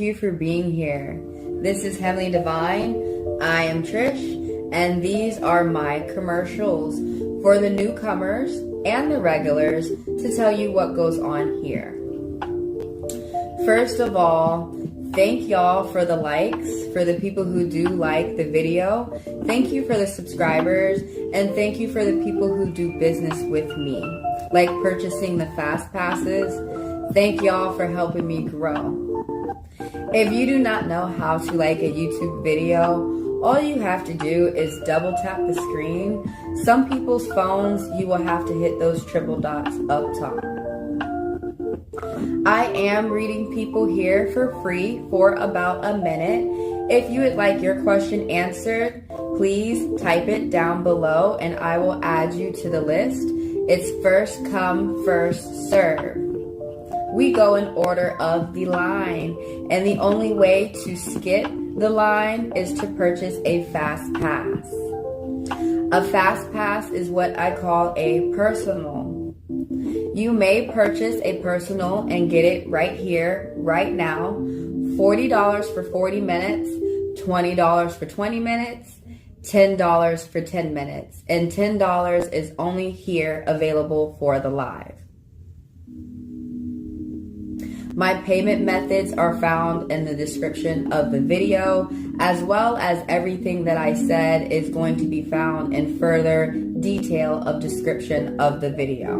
you for being here. This is Heavenly Divine. I am Trish, and these are my commercials for the newcomers and the regulars to tell you what goes on here. First of all, thank y'all for the likes, for the people who do like the video. Thank you for the subscribers, and thank you for the people who do business with me, like purchasing the fast passes. Thank y'all for helping me grow. If you do not know how to like a YouTube video, all you have to do is double tap the screen. Some people's phones, you will have to hit those triple dots up top. I am reading people here for free for about a minute. If you would like your question answered, please type it down below and I will add you to the list. It's first come, first serve. We go in order of the line, and the only way to skip the line is to purchase a fast pass. A fast pass is what I call a personal. You may purchase a personal and get it right here, right now. $40 for 40 minutes, $20 for 20 minutes, $10 for 10 minutes, and $10 is only here available for the live. My payment methods are found in the description of the video, as well as everything that I said is going to be found in further detail of description of the video.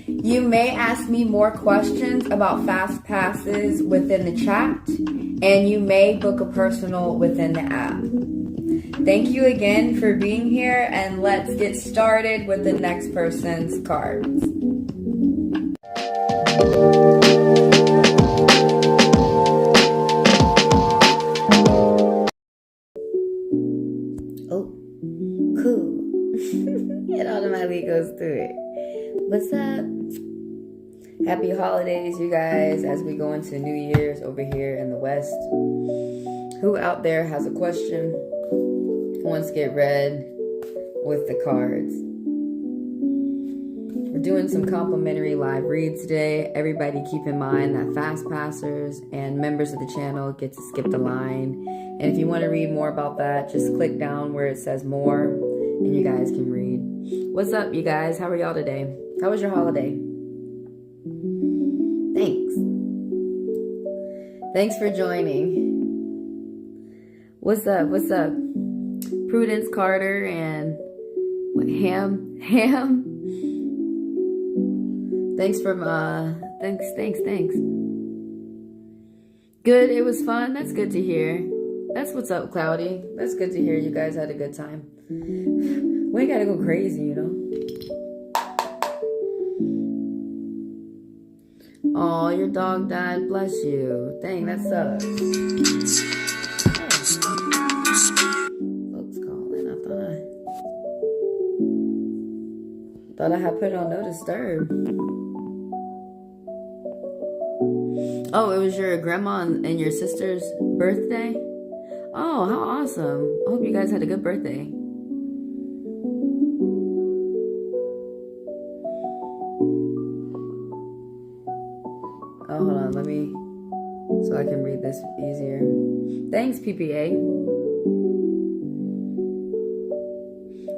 You may ask me more questions about fast passes within the chat, and you may book a personal within the app. Thank you again for being here, and let's get started with the next person's cards. Oh, cool. It automatically goes through it. What's up? Happy holidays, you guys, as we go into New Year's over here in the West. Who out there has a question, wants to get read with the cards? We're doing some complimentary live reads today. Everybody keep in mind that fast passers and members of the channel get to skip the line. And if you want to read more about that, just click down where it says more and you guys can read. What's up, you guys? How are y'all today? How was your holiday? Thanks. Thanks for joining. What's up? What's up? Prudence Carter and what, Ham? Thanks thanks. Good, it was fun. That's good to hear. That's what's up, Cloudy. That's good to hear you guys had a good time. We ain't gotta go crazy, you know. Oh, your dog died. Bless you. Dang, that sucks. Folks calling. I thought I had put on no disturb. Oh, it was your grandma and your sister's birthday? Oh, how awesome. I hope you guys had a good birthday. Oh, hold on, let me, so I can read this easier. Thanks, PPA.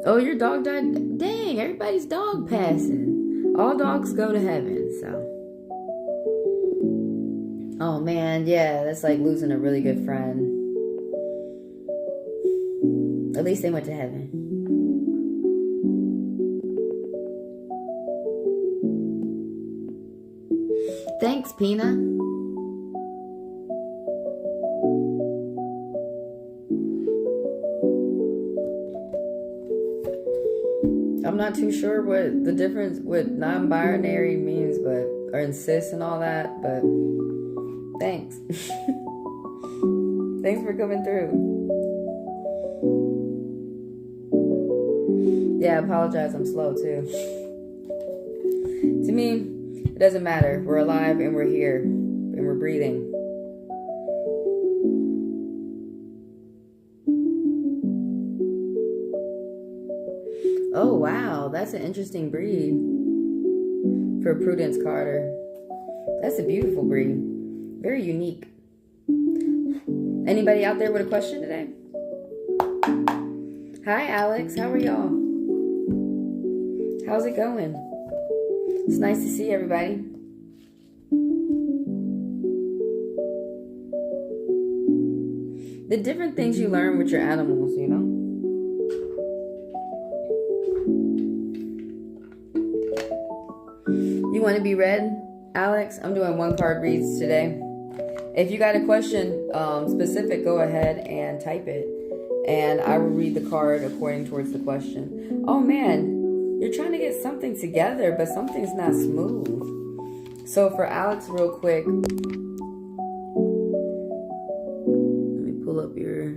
Oh, your dog died? Dang, everybody's dog passing. All dogs go to heaven, so. Oh man, yeah, that's like losing a really good friend. At least they went to heaven. Thanks, Pina. I'm not too sure what the difference with non-binary means, but or in cis and all that, but thanks. Thanks for coming through. Yeah, I apologize, I'm slow too. To me, it doesn't matter. We're alive and we're here and we're breathing. Oh, wow. That's an interesting breed for Prudence Carter. That's a beautiful breed. Very unique. Anybody out there with a question today? Hi, Alex. How are y'all? How's it going? It's nice to see everybody. The different things you learn with your animals, you know? You want to be read, Alex? I'm doing 1 card reads today. If you got a question specific, go ahead and type it. And I will read the card according towards the question. Oh man, you're trying to get something together, but something's not smooth. So for Alex, real quick, let me pull up your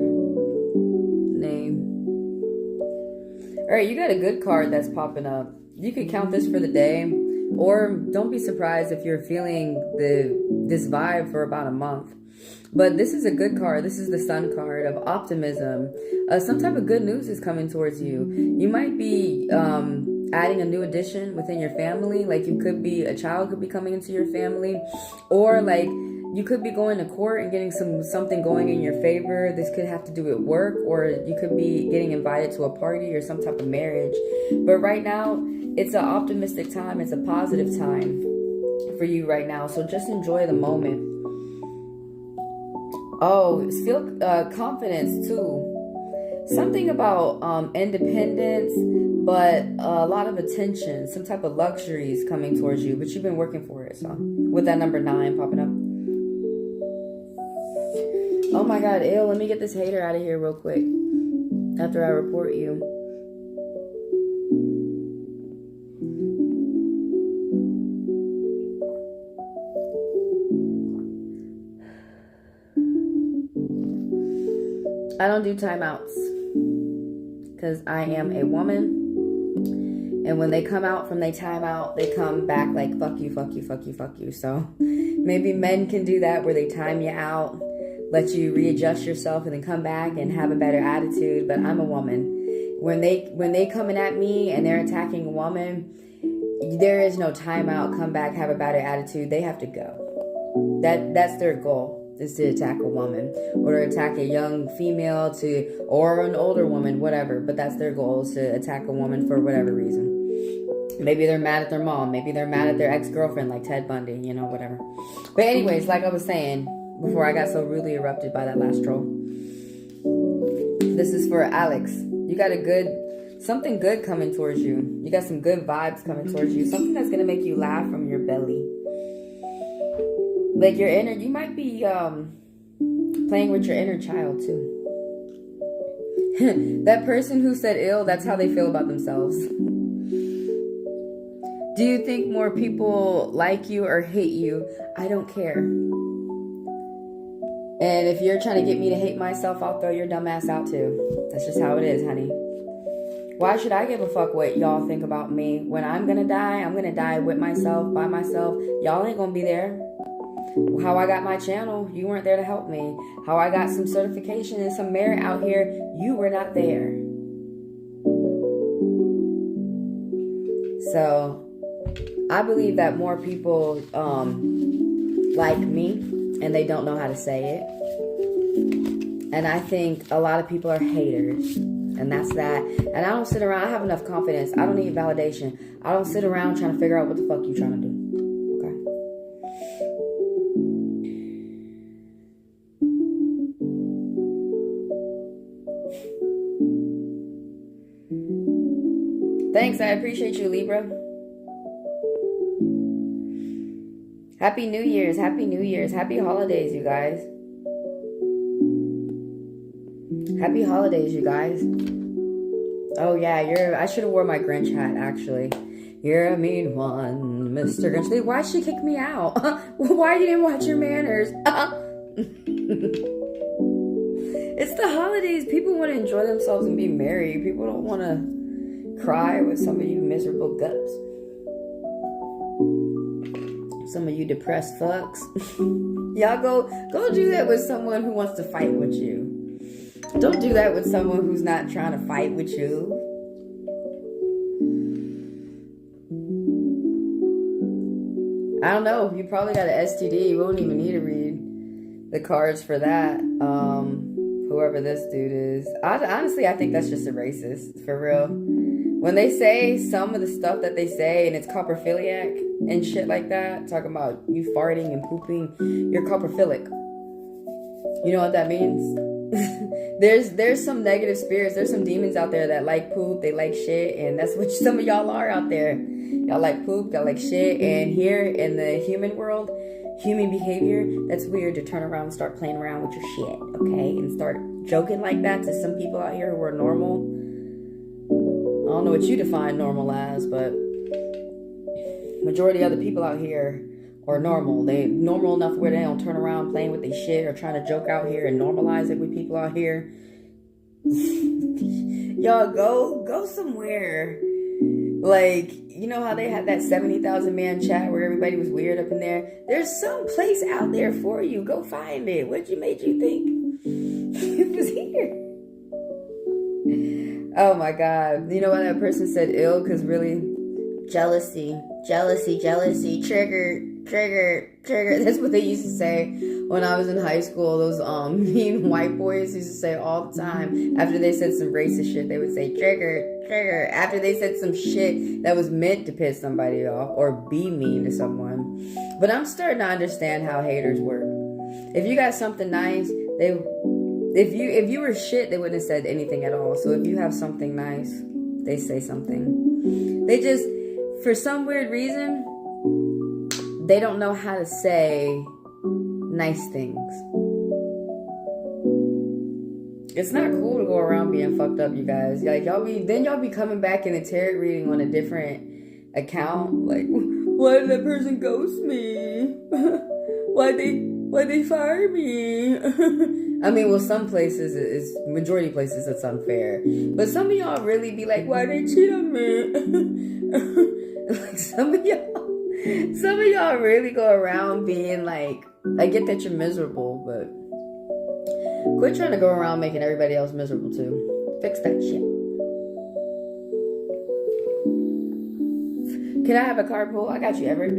name. All right, you got a good card that's popping up. You could count this for the day, or don't be surprised if you're feeling this vibe for about a month. But this is a good card. This is the Sun card of optimism. Some type of good news is coming towards you. You might be adding a new addition within your family. Like a child could be coming into your family, or like you could be going to court and getting something going in your favor. This could have to do with work, or you could be getting invited to a party or some type of marriage. But right now, it's an optimistic time. It's a positive time for you right now. So just enjoy the moment. Oh, feel confidence too. Something about independence, but a lot of attention, some type of luxuries coming towards you, but you've been working for it. So with that number 9 popping up. Oh my God, ew, let me get this hater out of here real quick after I report you. I don't do timeouts because I am a woman, and when they come out from their timeout, they come back like fuck you, fuck you, fuck you, fuck you. So maybe men can do that, where they time you out, let you readjust yourself, and then come back and have a better attitude. But I'm a woman. When they coming at me and they're attacking a woman, there is no timeout. Come back, have a better attitude. They have to go. That's their goal, is to attack a woman, or to attack a young female, or an older woman, whatever. But that's their goal, is to attack a woman for whatever reason. Maybe they're mad at their mom. Maybe they're mad at their ex-girlfriend, like Ted Bundy, you know, whatever. But anyways, like I was saying before I got so rudely erupted by that last troll, this is for Alex. You got something good coming towards you. You got some good vibes coming towards you. Something that's going to make you laugh from your belly. Like your inner, you might be playing with your inner child too. That person who said ill, that's how they feel about themselves. Do you think more people like you or hate you? I don't care. And if you're trying to get me to hate myself, I'll throw your dumb ass out too. That's just how it is, honey. Why should I give a fuck what y'all think about me? When I'm gonna die with myself, by myself. Y'all ain't gonna be there. How I got my channel, you weren't there to help me. How I got some certification and some merit out here, you were not there. So I believe that more people like me, and they don't know how to say it. And I think a lot of people are haters, and that's that. And I don't sit around, I have enough confidence. I don't need validation. I don't sit around trying to figure out what the fuck you trying to do. Thanks, I appreciate you, Libra. Happy New Year's, Happy New Year's, Happy Holidays, you guys. Happy holidays, you guys. Oh yeah, I should have worn my Grinch hat, actually. You're a mean one, Mr. Grinch. Why'd she kick me out? Why you didn't watch your manners? It's the holidays. People want to enjoy themselves and be merry. People don't want to cry with some of you miserable guts. Some of you depressed fucks. Y'all go do that with someone who wants to fight with you. Don't do that with someone who's not trying to fight with you. I don't know. You probably got an STD. You won't even need to read. the cards for that, whoever this dude is, honestly, I think that's just a racist, for real. When they say some of the stuff that they say, and it's coprophiliac and shit like that, talking about you farting and pooping, you're coprophilic. You know what that means? There's some negative spirits, there's some demons out there that like poop, they like shit, and that's what some of y'all are out there. Y'all like poop, y'all like shit, and here in the human world, human behavior, that's weird to turn around and start playing around with your shit, okay? And start joking like that to some people out here who are normal. I don't know what you define normal as, but majority of the people out here are normal. They normal enough where they don't turn around playing with their shit or trying to joke out here and normalize it with people out here. Y'all go somewhere. Like, you know how they had that 70,000 man chat where everybody was weird up in there? There's some place out there for you. Go find it. What made you think it was here? Oh my God. You know why that person said ill? Because really, jealousy, trigger. That's what they used to say when I was in high school. Those mean white boys used to say all the time. After they said some racist shit, they would say trigger. After they said some shit that was meant to piss somebody off or be mean to someone. But I'm starting to understand how haters work. If you got something nice, if you were shit, they wouldn't have said anything at all. So if you have something nice, they say something. They just, for some weird reason, they don't know how to say nice things. It's not cool to go around being fucked up, you guys. Like y'all be coming back in a tarot reading on a different account. Like, why did that person ghost me? Why'd they fire me? I mean, well, some places, majority places, it's unfair. But some of y'all really be like, why'd they cheat on me? Like some of y'all really go around being like, I get that you're miserable, but quit trying to go around making everybody else miserable too. Fix that shit. Can I have a card pull? I got you, Everett.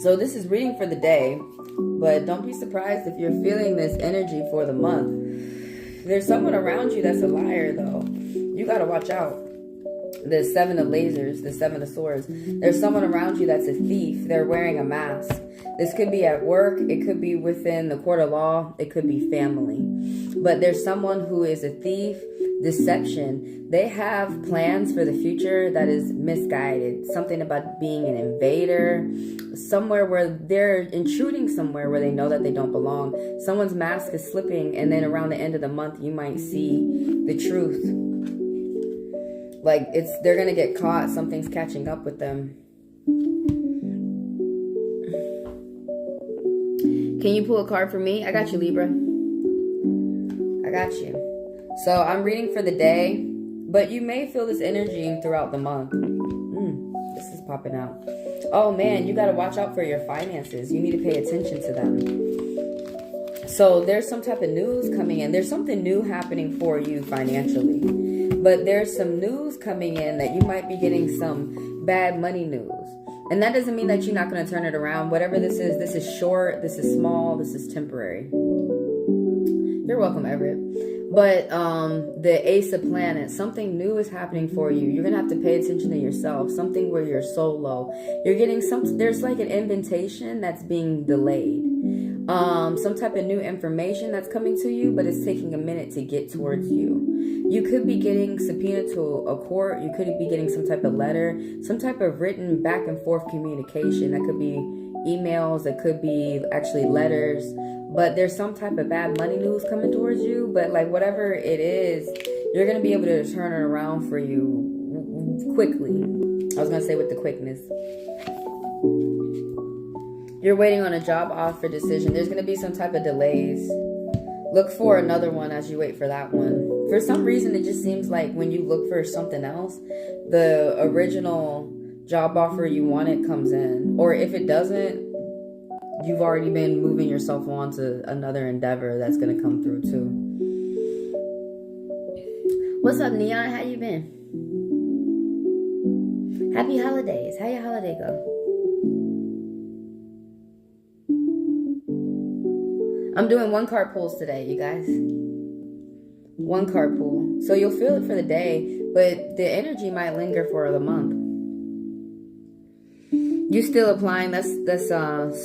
So this is reading for the day, but don't be surprised if you're feeling this energy for the month. There's someone around you that's a liar, though. You gotta watch out. The 7 of lasers, the 7 of swords. There's someone around you that's a thief. They're wearing a mask. This could be at work. It could be within the court of law. It could be family. But there's someone who is a thief. Deception. They have plans for the future that is misguided. Something about being an invader. Somewhere where they're intruding somewhere where they know that they don't belong. Someone's mask is slipping, and then around the end of the month, you might see the truth. Like, they're gonna get caught. Something's catching up with them. Can you pull a card for me? I got you, Libra. I got you. So I'm reading for the day, but you may feel this energy throughout the month. This is popping out. Oh man, you gotta watch out for your finances. You need to pay attention to them. So there's some type of news coming in. There's something new happening for you financially. But there's some news coming in that you might be getting some bad money news. And that doesn't mean that you're not going to turn it around. Whatever this is short, this is small, this is temporary. You're welcome, Everett. But the Ace of Planets, something new is happening for you. You're going to have to pay attention to yourself. Something where you're so low. You're getting there's like an invitation that's being delayed. Some type of new information that's coming to you, but it's taking a minute to get towards you. You could be getting subpoenaed to a court. You could be getting some type of letter, some type of written back and forth communication. That could be emails. It could be actually letters. But there's some type of bad money news coming towards you. But like whatever it is, you're going to be able to turn it around for you quickly. I was going to say with the quickness. You're waiting on a job offer decision. There's going to be some type of delays. Look for another one as you wait for that one. For some reason, it just seems like when you look for something else, the original job offer you wanted comes in. Or if it doesn't, you've already been moving yourself on to another endeavor that's going to come through too. What's up, Neon? How you been? Happy holidays. How your holiday go? I'm doing 1 card pulls today, you guys. 1 card pull. So you'll feel it for the day, but the energy might linger for the month. You still applying. That's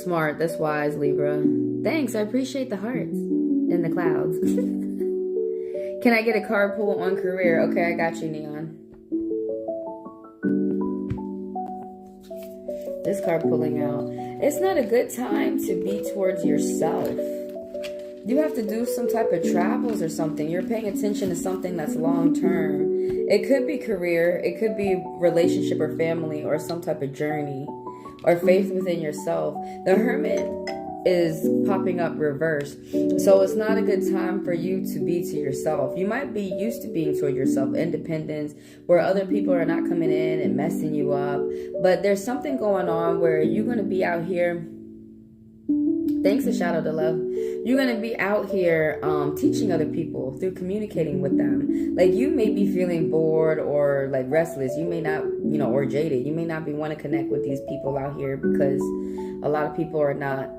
smart. That's wise, Libra. Thanks. I appreciate the hearts in the clouds. Can I get a card pull on career? Okay, I got you, Neon. This card pulling out. It's not a good time to be towards yourself. You have to do some type of travels or something. You're paying attention to something that's long term. It could be career. It could be relationship or family or some type of journey or faith within yourself. The Hermit is popping up reversed. So it's not a good time for you to be to yourself. You might be used to being toward yourself, independence, where other people are not coming in and messing you up. But there's something going on where you're going to be out here. Thanks to Shadow to Love. You're going to be out here teaching other people through communicating with them. Like, you may be feeling bored or like restless. You may not, or jaded. You may not be want to connect with these people out here because a lot of people are not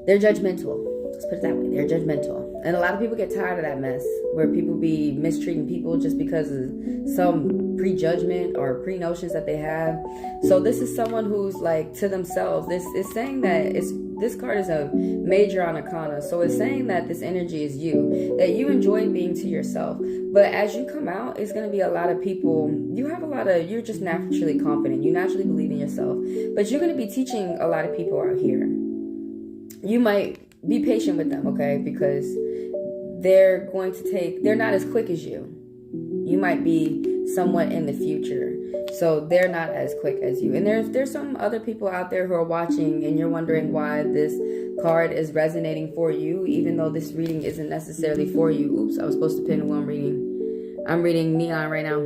they're judgmental. Let's put it that way. They're judgmental. And a lot of people get tired of that mess where people be mistreating people just because of some prejudgment or pre-notions that they have. So this is someone who's like to themselves. This is saying that this card is a major arcana. So it's saying that this energy is you, that you enjoy being to yourself. But as you come out, it's going to be a lot of people. You're just naturally confident. You naturally believe in yourself. But you're going to be teaching a lot of people out here. You might be patient with them, okay? Because they're not as quick as you. You might be somewhat in the future. So they're not as quick as you. And there's some other people out there who are watching and you're wondering why this card is resonating for you, even though this reading isn't necessarily for you. Oops, I was supposed to pin who I'm reading. I'm reading Neon right now.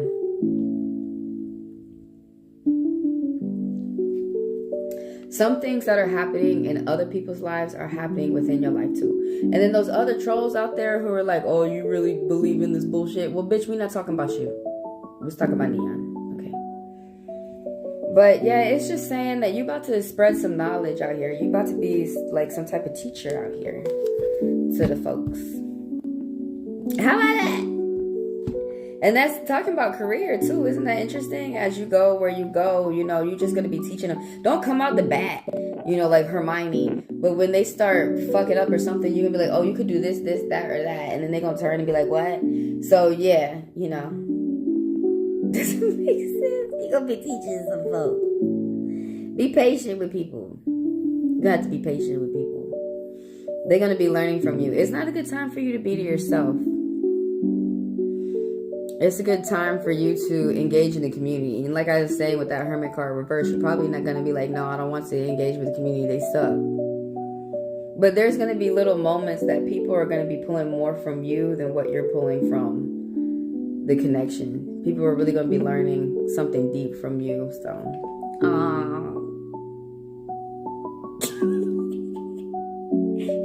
Some things that are happening in other people's lives are happening within your life too. And then those other trolls out there who are like, oh, you really believe in this bullshit? Well, bitch, we're not talking about you. We're just talking about Neon. Okay. But yeah, it's just saying that you're about to spread some knowledge out here. You're about to be like some type of teacher out here to the folks. How about that? And that's talking about career too. Isn't that interesting? As you go where you go, you're just going to be teaching them. Don't come out the bat, like Hermione. But when they start fucking up or something, you're going to be like, oh, you could do this, that, or that. And then they're going to turn and be like, what? So yeah, doesn't make sense. You're going to be teaching some folks. Be patient with people. You got to be patient with people. They're going to be learning from you. It's not a good time for you to be to yourself. It's a good time for you to engage in the community. And like I was saying with that Hermit card reverse, you're probably not going to be like, no, I don't want to engage with the community. They suck. But there's going to be little moments that people are going to be pulling more from you than what you're pulling from the connection. People are really going to be learning something deep from you. So,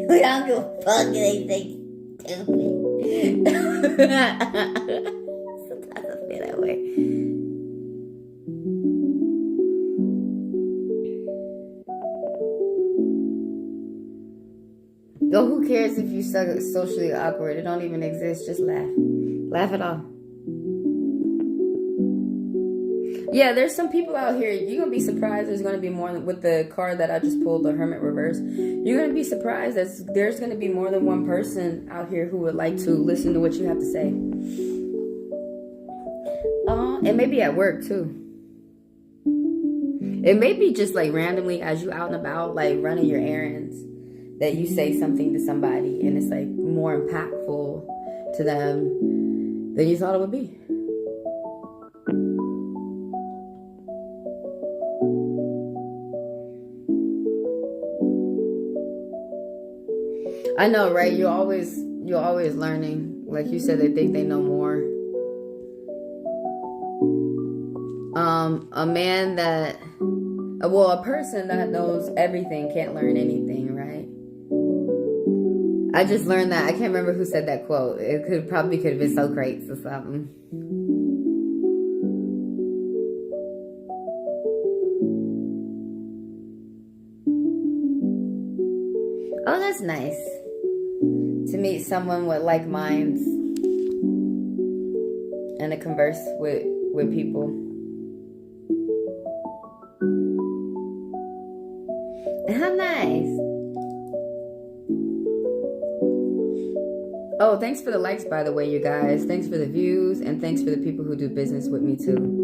we don't give a fuck anything stupid. That way. Yo, who cares if you socially awkward? It don't even exist. Just laugh. Laugh it off. Yeah, there's some people out here. You're going to be surprised there's going to be more with the card that I just pulled, the Hermit reverse. You're going to be surprised that there's going to be more than one person out here who would like to listen to what you have to say. It may be at work too. It may be just like randomly as you out and about, like running your errands, that you say something to somebody and it's like more impactful to them than you thought it would be. I know, right? You're always learning. Like you said, they think they know more. A person that knows everything can't learn anything, right? I just learned that. I can't remember who said that quote. It could have been Socrates or something. Oh, that's nice. To meet someone with like minds and to converse with people. How nice. Oh, thanks for the likes, by the way, you guys. Thanks for the views, and thanks for the people who do business with me, too.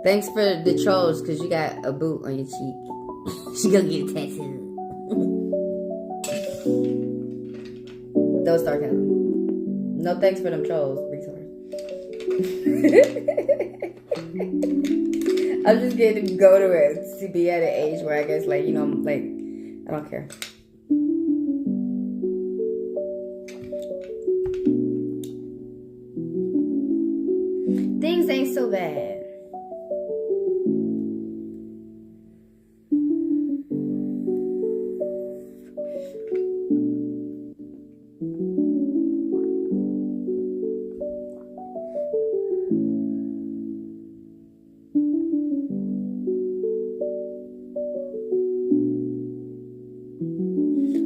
Thanks for the trolls, because you got a boot on your cheek. She gonna get a tattoo. Don't start counting. No thanks for them trolls, retard. I'm just getting to go to it to be at an age where I guess, like, you know, like, I don't care. Things ain't so bad.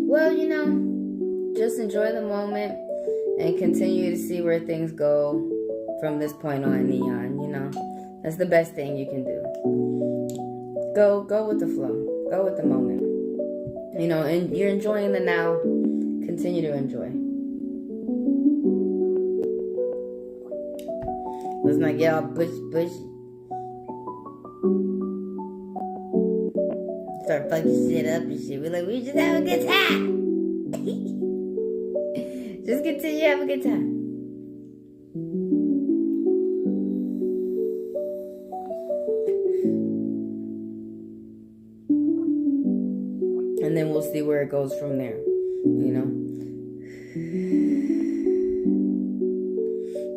Well, you know, just enjoy the moment and continue to see where things go from this point on, Neon. You know, that's the best thing you can do. Go with the flow. Go with the moment. You know, and you're enjoying the now. Continue to enjoy. Let's not get all bushy. Start fucking shit up and shit. We're like, we just have a good time. Just continue to have a good time. And then we'll see where it goes from there, you know.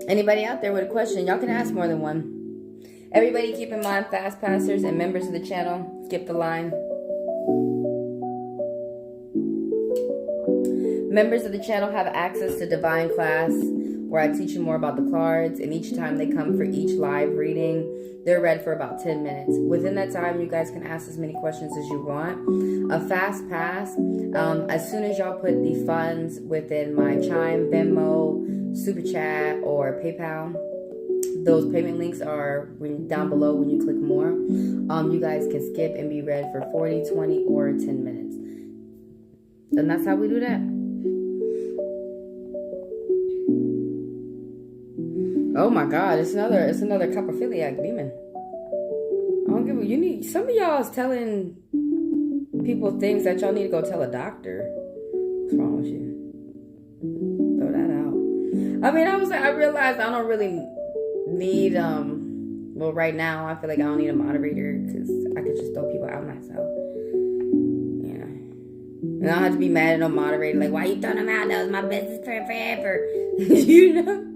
Anybody out there with a question, y'all can ask more than one. Everybody keep in mind, fast passers and members of the channel, skip the line. Members of the channel have access to Divine Class, where I teach you more about the cards, and each time they come for each live reading, they're read for about 10 minutes. Within that time, you guys can ask as many questions as you want. A fast pass, as soon as y'all put the funds within my Chime, Venmo, Super Chat, or PayPal, those payment links are down below when you click more. You guys can skip and be read for 40, 20, or 10 minutes. And that's how we do that. Oh my God, it's another coprophiliac demon. I don't give a, you need, some of y'all is telling people things that y'all need to go tell a doctor. What's wrong with you? Throw that out. I mean, I realized I don't really need, well, right now I feel like I don't need a moderator because I could just throw people out myself. Yeah. And I don't have to be mad at no moderator, like, why you throwing them out? That was my business forever. You know?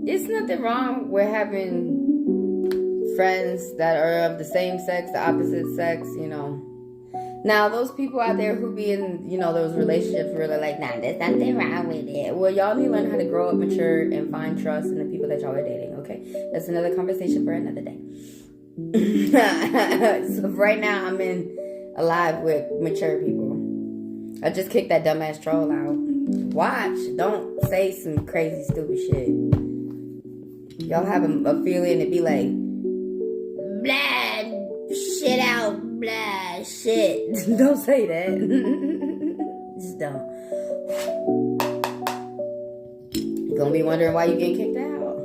There's nothing wrong with having friends that are of the same sex, the opposite sex, you know. Now, those people out there who be in, you know, those relationships where they're like, nah, there's nothing wrong with it. Well, y'all need to learn how to grow up, mature, and find trust in the people that y'all are dating, okay? That's another conversation for another day. So right now, I'm alive with mature people. I just kicked that dumbass troll out. Watch. Don't say some crazy, stupid shit. Y'all have a feeling to be like, blah, shit out, blah, shit. Don't say that. Just don't. You're gonna be wondering why you getting kicked out.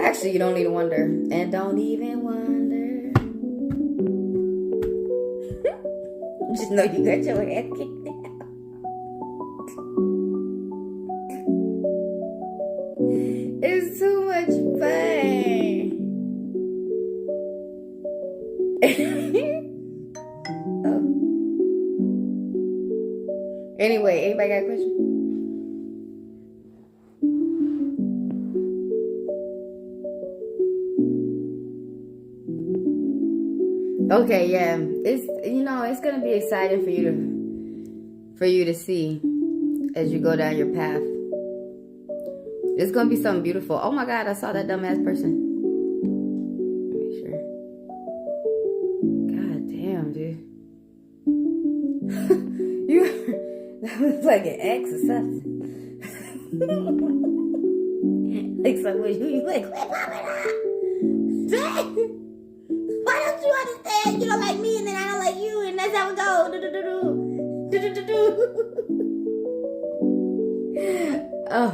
Actually, you don't need to wonder. And don't even wonder. Just know you got your ass kicked out. It's too much fun. Oh. Anyway, anybody got a question? Okay, yeah. It's, you know, it's gonna be exciting for you to see as you go down your path. It's gonna be something beautiful. Oh my God, I saw that dumbass person. Make sure. God damn, dude. That looks like an ex or something. Like someone you like, quit popping up. Why don't you understand? You don't like me and then I don't like you and that's how it goes. Oh,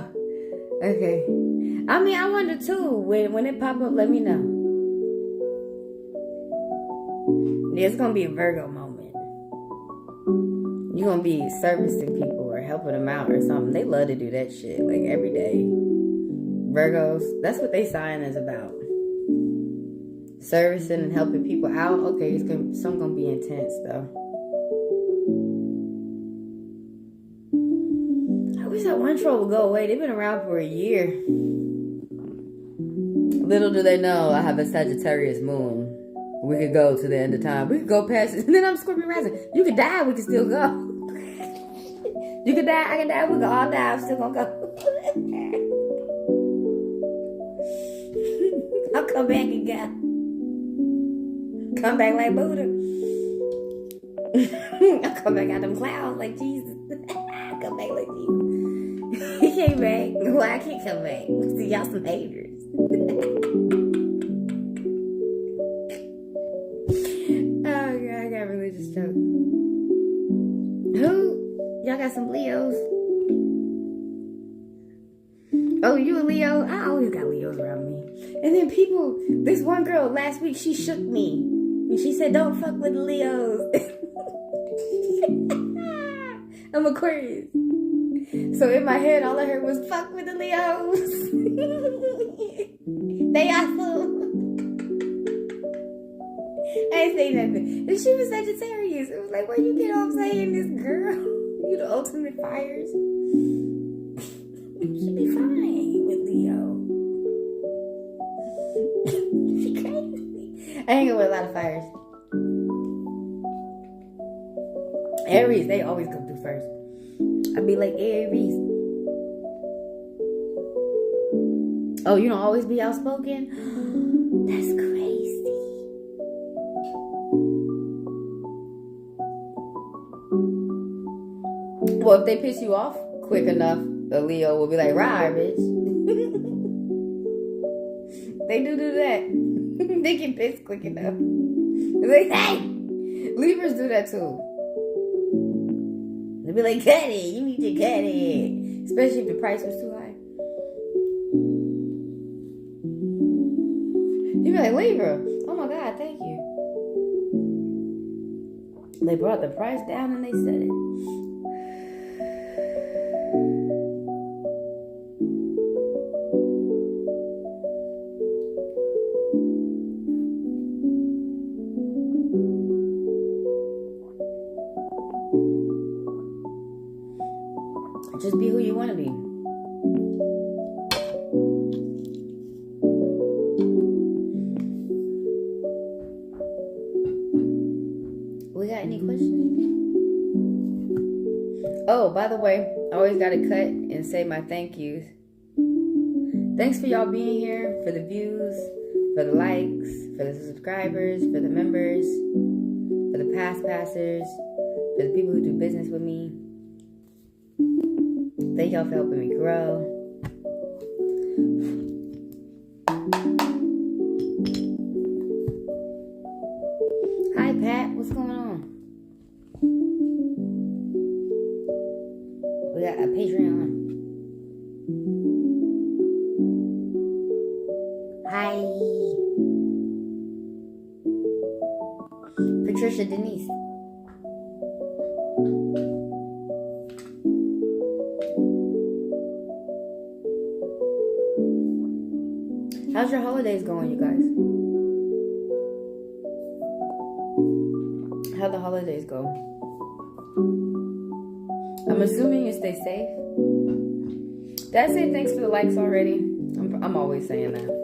okay. I mean, I wonder too. When it pop up, let me know. Yeah, it's gonna be a Virgo moment. You're gonna be servicing people or helping them out or something. They love to do that shit like every day. Virgos, that's what they sign is about. Servicing and helping people out. Okay, some gonna be intense though. I wish that one troll would go away. They've been around for a year. Little do they know I have a Sagittarius moon. We could go to the end of time. We could go past it. And then I'm Scorpio rising. You could die, we could still go. You could die, I could die, we could all die, I'm still gonna go. I'll come back and go. Come back like Buddha. I'll come back out them clouds like Jesus. I'll come back like Jesus. He came back. Well, I can't come back. See, y'all some haters. Oh, God, I got a religious joke. Who? Y'all got some Leos? Oh, you a Leo? I always got Leos around me. And then people, this one girl last week, she shook me. And she said, don't fuck with the Leos. I'm Aquarius. So in my head, all I heard was, fuck with the Leos. They awesome. I ain't say nothing. And she was Sagittarius. It was like, where you get off saying this, girl? You the ultimate fires. She be fine with Leo. She crazy. I hang out with a lot of fires. Aries, they always come through first. I be like, Aries. Oh, you don't always be outspoken? That's crazy. Well, if they piss you off quick enough, the Leo will be like, rah, bitch. They do that. They get pissed quick enough. They're like, hey! Libras do that too. They'll be like, cut it. You need to cut it. Especially if the price was too high. You be like, Libra. Oh my God, thank you. They brought the price down and they said it. Just be who you want to be. We got any questions? Oh, by the way, I always got to cut and say my thank yous. Thanks for y'all being here, for the views, for the likes, for the subscribers, for the members, for the past passers, for the people who do business with me. Thank y'all for helping me grow. Hi, Pat. What's going on? We got a Patreon. Hi. Patricia Denise. How's your holidays going, you guys? How'd the holidays go? I'm assuming you stay safe. Did I say thanks for the likes already? I'm always saying that.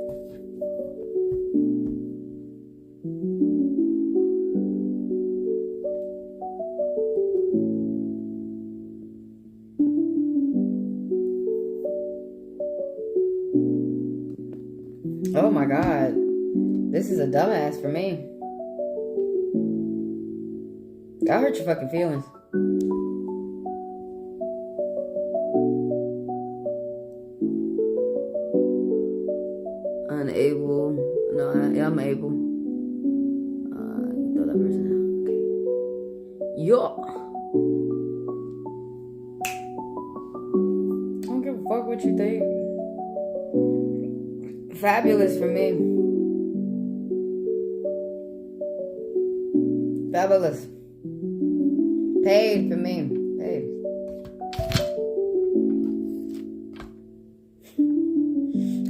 Oh my God. This is a dumbass for me. I hurt your fucking feelings. Unable. No, I'm able. Throw that person out. Okay. Yo. I don't give a fuck what you think. Fabulous for me. Fabulous. Paid for me. Paid.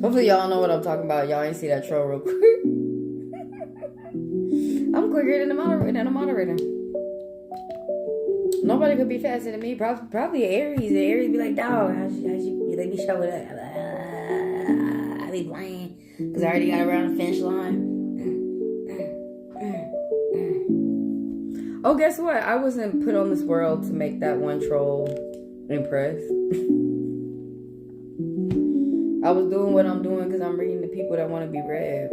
Hopefully y'all know what I'm talking about. Y'all ain't see that troll real quick. I'm quicker than a moderator. Nobody could be faster than me. Probably Aries. The Aries be like, dog, how you let me show it up. I be playing. Because I already got around the finish line. Oh, guess what? I wasn't put on this world to make that one troll impress. I was doing what I'm doing because I'm reading the people that want to be read.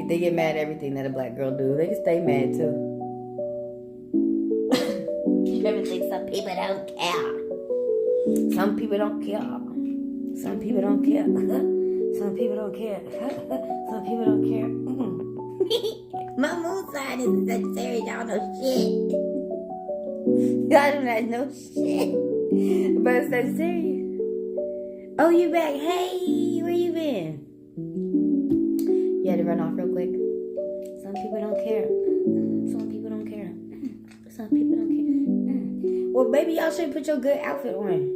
They get mad at everything that a black girl do. They can stay mad too. You ever think some people don't care? Some people don't care. Some people don't care. Some people don't care. Some people don't care. My moon sign is Sagittarius. Y'all know shit. Y'all do not know shit. But Sagittarius. Oh, you back? Hey, where you been? You had to run off real quick. Some people don't care. Some people don't care. Some people don't care. Well, baby, y'all should put your good outfit on.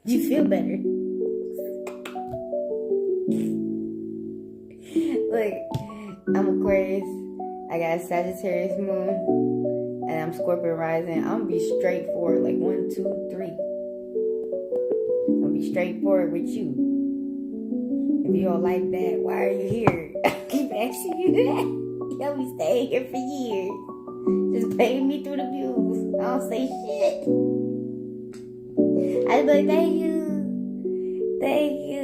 You feel better. Look, I'm Aquarius. I got a Sagittarius moon. And I'm Scorpio rising. I'm gonna be straightforward. Like 1, 2, 3. I'm gonna be straightforward with you. If you don't like that, why are you here? I keep asking you that. Y'all be staying here for years. Just paying me through the views. I don't say shit. I just be like, thank you. Thank you.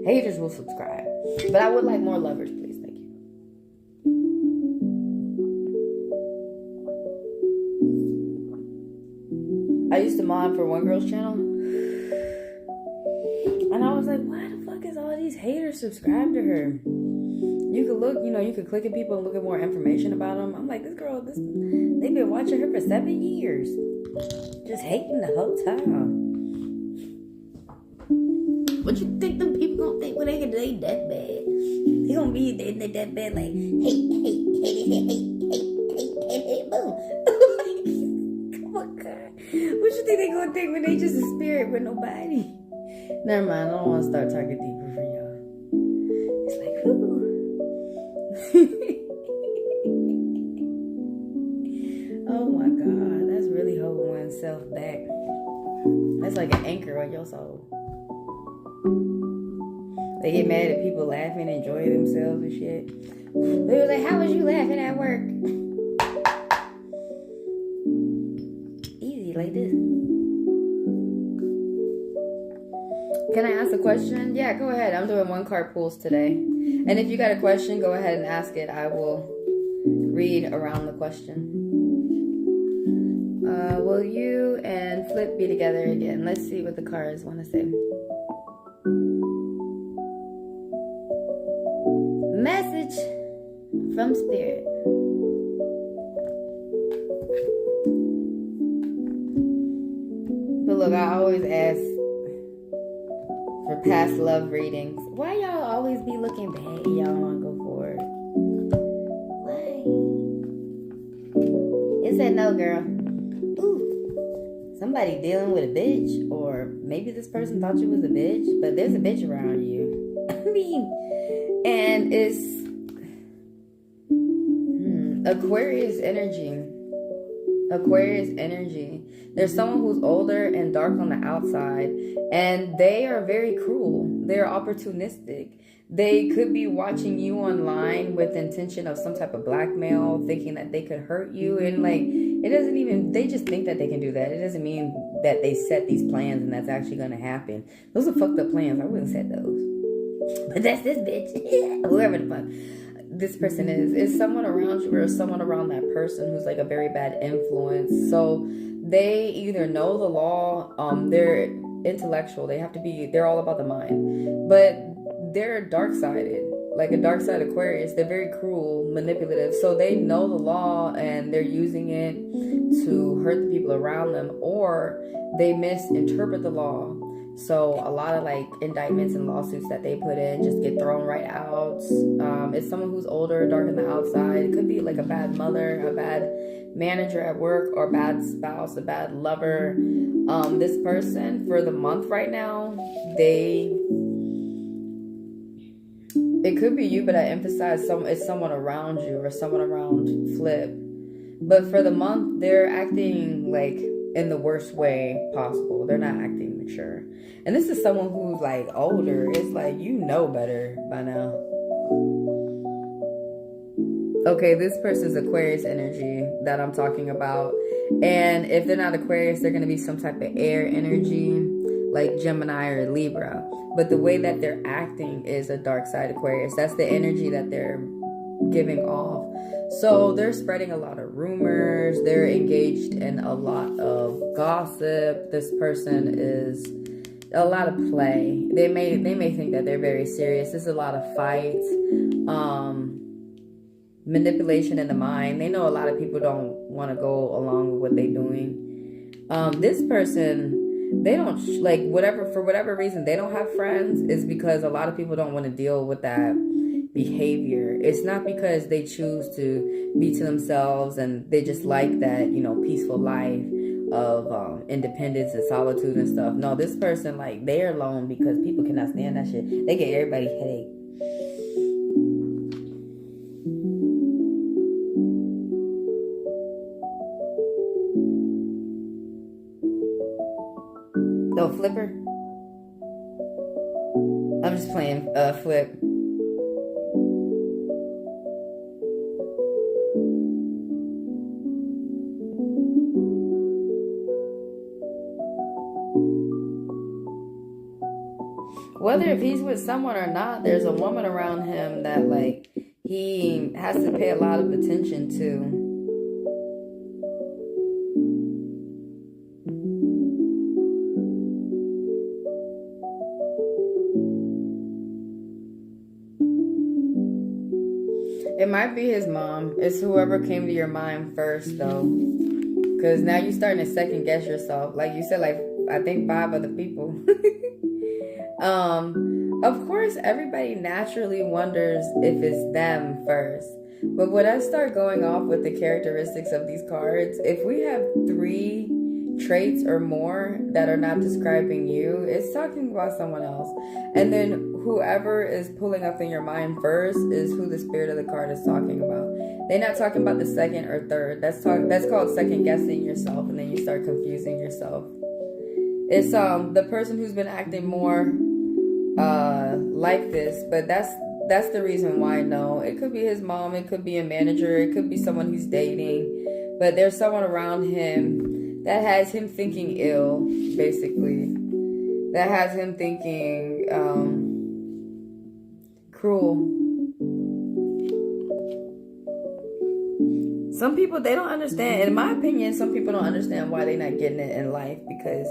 Haters will subscribe. But I would like more lovers, please. Thank you. I used to mod for one girl's channel. And I was like, why the fuck is all these haters subscribed to her? You could look, you could click at people and look at more information about them. I'm like, this girl, they've been watching her for 7 years. Just hating the whole time. What you think them people gonna think when they get they that bad? They gonna be they that bad like hate, boom. Oh my God. What you think they gonna think when they just a spirit with nobody? Never mind, I don't want to start talking deeper for y'all. It's like, ooh. Oh my God, that's really holding oneself back. That's like an anchor on your soul. They get mad at people laughing, enjoying themselves and shit. They were like, how was you laughing at work? Easy, like this. Can I ask a question? Yeah, go ahead. I'm doing 1 card pulls today. And if you got a question, go ahead and ask it. I will read around the question. Will you and Flip be together again? Let's see what the cards want to say. Message from Spirit. But look, I always ask for past love readings. Why y'all always be looking bad? Y'all don't want to go forward. Why? It said no, girl. Ooh. Somebody dealing with a bitch. Or maybe this person thought you was a bitch. But there's a bitch around you. I mean... And it's Aquarius energy. Aquarius energy. There's someone who's older and dark on the outside, and they are very cruel. They're opportunistic. They could be watching you online with intention of some type of blackmail, thinking that they could hurt you. And like, it doesn't even, they just think that they can do that. It doesn't mean that they set these plans and that's actually going to happen. Those are fucked up plans. I wouldn't set those. But that's this bitch. Whoever the fuck this person is someone around you or someone around that person who's like a very bad influence. So they either know the law, they're intellectual, they're all about the mind, but they're dark-sided, like a dark side Aquarius. They're very cruel, manipulative, so they know the law and they're using it to hurt the people around them, or they misinterpret the law. So a lot of like indictments and lawsuits that they put in just get thrown right out. It's someone who's older, dark on the outside. It could be like a bad mother, a bad manager at work, or a bad spouse, a bad lover. This person for the month right now, it could be you, but I emphasize it's someone around you or someone around Flip. But for the month, they're acting like in the worst way possible. They're not acting mature. And this is someone who's like older. It's like, you know better by now. Okay, this person's Aquarius energy that I'm talking about. And if they're not Aquarius, they're going to be some type of air energy, like Gemini or Libra. But the way that they're acting is a dark side Aquarius. That's the energy that they're giving off. So they're spreading a lot of rumors. They're engaged in a lot of gossip. This person is a lot of play. They may think that they're very serious. There's a lot of fights, manipulation in the mind. They know a lot of people don't want to go along with what they're doing. This person, they don't for whatever reason they don't have friends, is because a lot of people don't want to deal with that behavior. It's not because they choose to be to themselves and they just like that, peaceful life of independence and solitude and stuff. No, this person, like, they're alone because people cannot stand that shit. They get everybody headache. No, Flipper. I'm just playing Flip. Whether if he's with someone or not, there's a woman around him that, like, he has to pay a lot of attention to. It might be his mom. It's whoever came to your mind first, though. Because now you're starting to second guess yourself. Like you said, like, I think 5 other people. Of course, everybody naturally wonders if it's them first. But when I start going off with the characteristics of these cards, if we have 3 traits or more that are not describing you, it's talking about someone else. And then whoever is pulling up in your mind first is who the spirit of the card is talking about. They're not talking about the second or third. That's called second guessing yourself, and then you start confusing yourself. It's the person who's been acting more like this, but that's the reason why. No, it could be his mom, it could be a manager, it could be someone he's dating, but there's someone around him that has him thinking ill, basically, that has him thinking cruel. Some people, they don't understand. In my opinion, some people don't understand why they're not getting it in life, because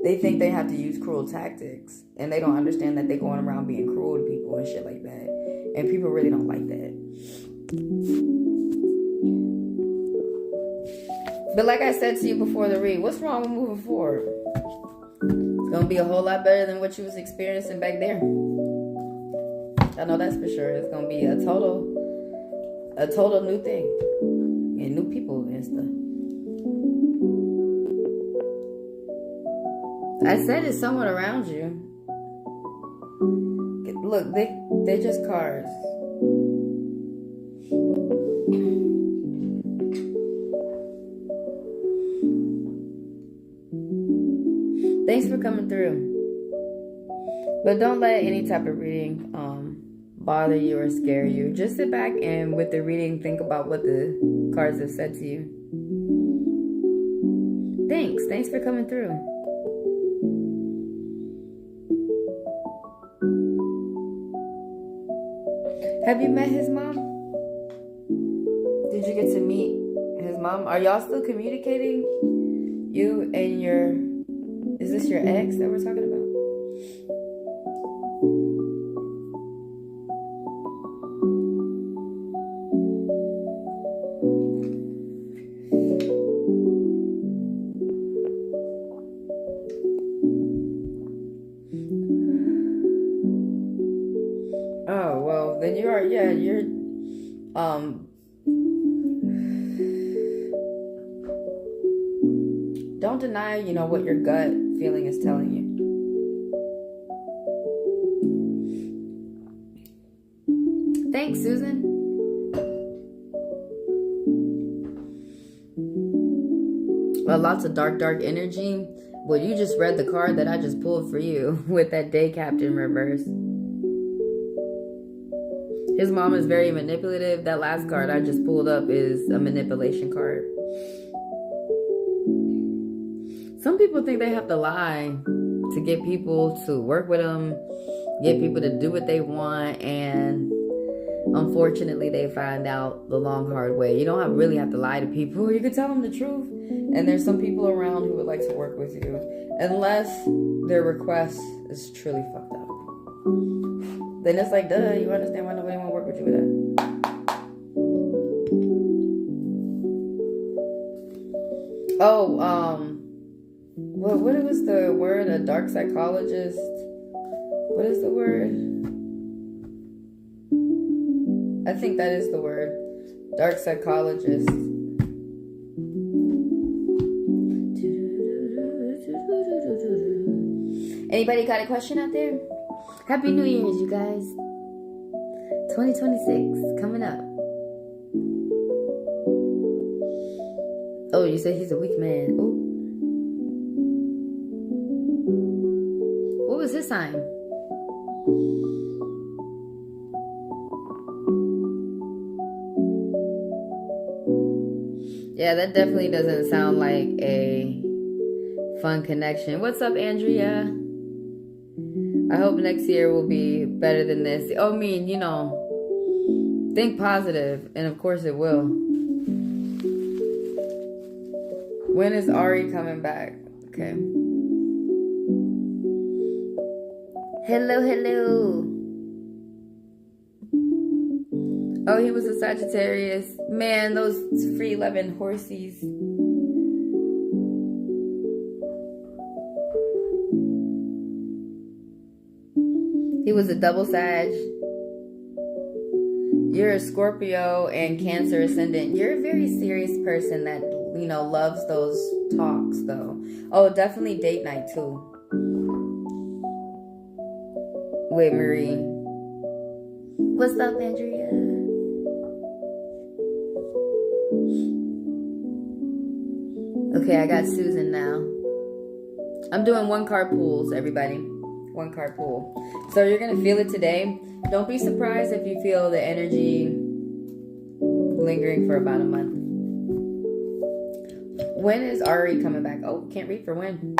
they think they have to use cruel tactics, and they don't understand that they're going around being cruel to people and shit like that. And people really don't like that. But like I said to you before the read, what's wrong with moving forward? It's going to be a whole lot better than what you was experiencing back there. I know that's for sure. It's going to be a total new thing. And new people and stuff. I said it's someone around you. Look, they're just cards. for coming through. But don't let any type of reading bother you or scare you. Just sit back and with the reading, think about what the cards have said to you. Thanks for coming through. Have you met his mom? Did you get to meet his mom? Are y'all still communicating? You and your... Is this your ex that we're talking about? Oh, well, then you are, yeah, you're, don't deny, you know, what your gut feeling is telling you. Thanks, Susan. Well, lots of dark energy. Well, you just read the card that I just pulled for you with that day captain reverse. His mom is very manipulative. That last card I just pulled up is a manipulation card. Some people think they have to lie to get people to work with them, get people to do what they want, and unfortunately they find out the long, hard way. You don't really have to lie to people. You can tell them the truth. And there's some people around who would like to work with you, unless their request is truly fucked up. Then it's like, duh, you understand why nobody want to work with you with that. Oh, what was the word? A dark psychologist? What is the word? I think that is the word. Dark psychologist. Anybody got a question out there? Happy New Year's, you guys. 2026 coming up. Oh, you said he's a weak man. Ooh. What was his sign? Yeah, that definitely doesn't sound like a fun connection. What's up, Andrea? I hope next year will be better than this. Oh, I mean, you know, think positive, and of course it will. When is Ari coming back? Okay. Hello. Oh, he was a Sagittarius. Man, those free-loving horsies. He was a double Sag. You're a Scorpio and Cancer ascendant. You're a very serious person that, you know, loves those talks, though. Oh, definitely date night, too. With Marie. What's up, Andrea? Okay, I got Susan now. I'm doing one card pulls, everybody. One card pull. So you're going to feel it today. Don't be surprised if you feel the energy lingering for about a month. When is Ari coming back? Oh, can't read for when.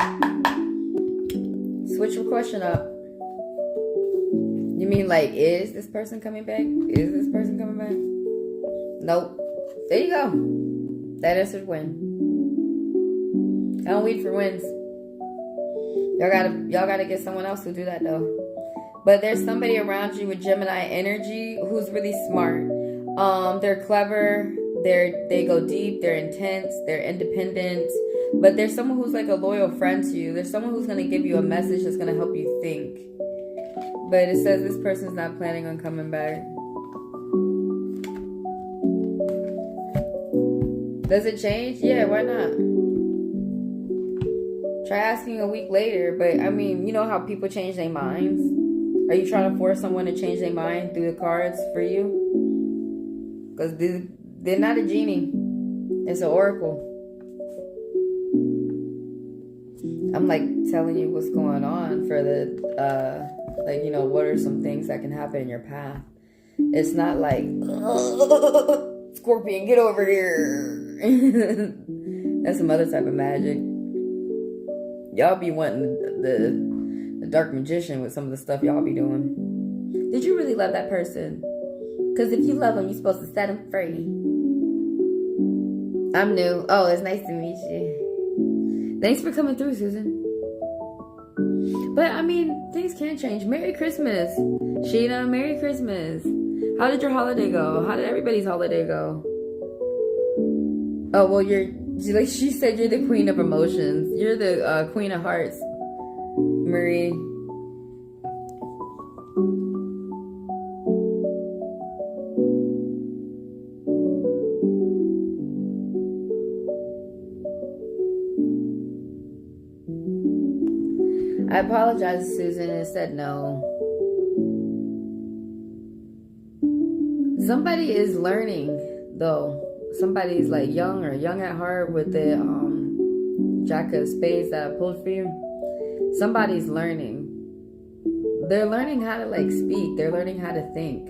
Switch your question up. You mean like, is this person coming back? Is this person coming back? Nope. There you go. That answers when. I don't read for wins. Y'all gotta get someone else to do that though. But there's somebody around you with Gemini energy who's really smart. They're clever. They go deep. They're intense. They're independent. But there's someone who's like a loyal friend to you. There's someone who's gonna give you a message that's gonna help you think. But it says this person's not planning on coming back. Does it change? Yeah, why not? Try asking a week later, but I mean, you know how people change their minds? Are you trying to force someone to change their mind through the cards for you? Because they're not a genie. It's an oracle. I'm like telling you what's going on for the, like, you know, what are some things that can happen in your path. It's not like, Scorpion, get over here. That's some other type of magic. Y'all be wanting the dark magician with some of the stuff y'all be doing. Did you really love that person? Because if you love them, you're supposed to set them free. I'm new. Oh, it's nice to meet you. Thanks for coming through, Susan. But, I mean, things can change. Merry Christmas. Sheena, Merry Christmas. How did your holiday go? How did everybody's holiday go? Oh, well, like she said, you're the queen of emotions. You're the queen of hearts, Marie. I apologized to Susan and said no. Somebody is learning, though. Somebody's like young or young at heart with the Jack of Spades that I pulled for you. Somebody's learning. They're learning how to like speak. They're learning how to think.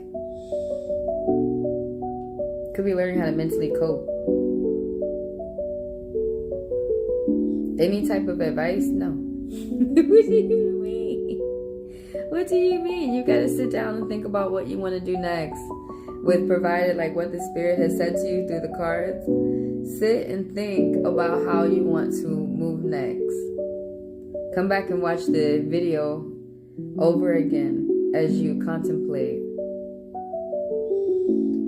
Could be learning how to mentally cope. Any type of advice? No. What do you mean? What do you mean? You gotta sit down and think about what you want to do next. With provided like what the spirit has said to you through the cards, sit and think about how you want to move next. Come back and watch the video over again as you contemplate.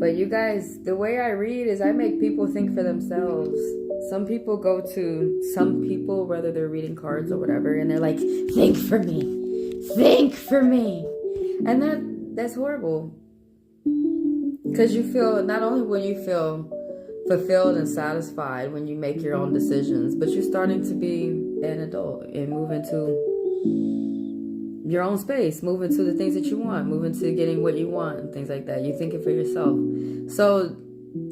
But you guys, the way I read is I make people think for themselves. Some people go to some people, whether they're reading cards or whatever, and they're like, think for me, think for me. And that's horrible. Because you feel, not only will you feel fulfilled and satisfied when you make your own decisions, but you're starting to be an adult and move into your own space, move into the things that you want, move into getting what you want and things like that. You think it for yourself. So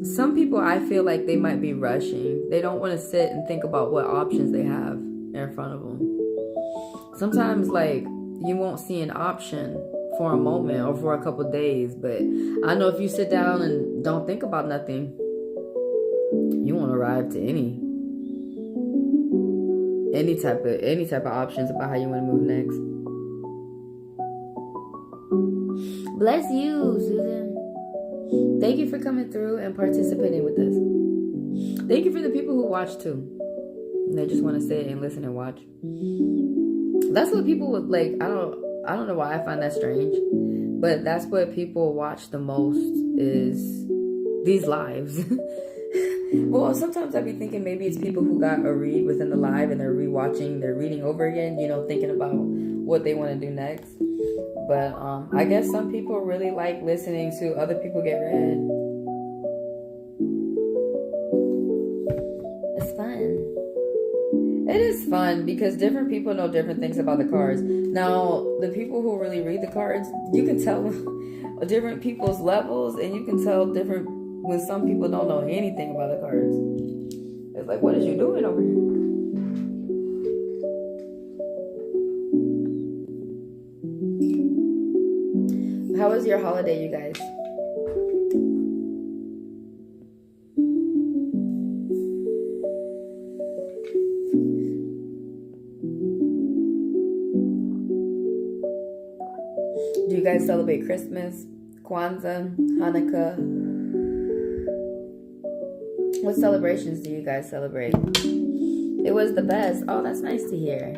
some people, I feel like they might be rushing. They don't want to sit and think about what options they have in front of them. Sometimes like you won't see an option for a moment or for a couple of days, but I know if you sit down and don't think about nothing, you won't arrive to any type of options about how you want to move next. Bless you, Susan. Thank you for coming through and participating with us. Thank you for the people who watch too. And they just want to sit and listen and watch. That's what people would like. I don't know why I find that strange, but that's what people watch the most is these lives. Well, sometimes I'd be thinking maybe it's people who got a read within the live and they're rewatching, they're reading over again, you know, thinking about what they want to do next. But I guess some people really like listening to other people get read. It's fun. It is fun because different people know different things about the cards. Now, the people who really read the cards, you can tell different people's levels, and you can tell different when some people don't know anything about the cards. It's like, what is you doing over here? How was your holiday, you guys? Do you guys celebrate Christmas, Kwanzaa, Hanukkah? What celebrations do you guys celebrate? It was the best. Oh, that's nice to hear.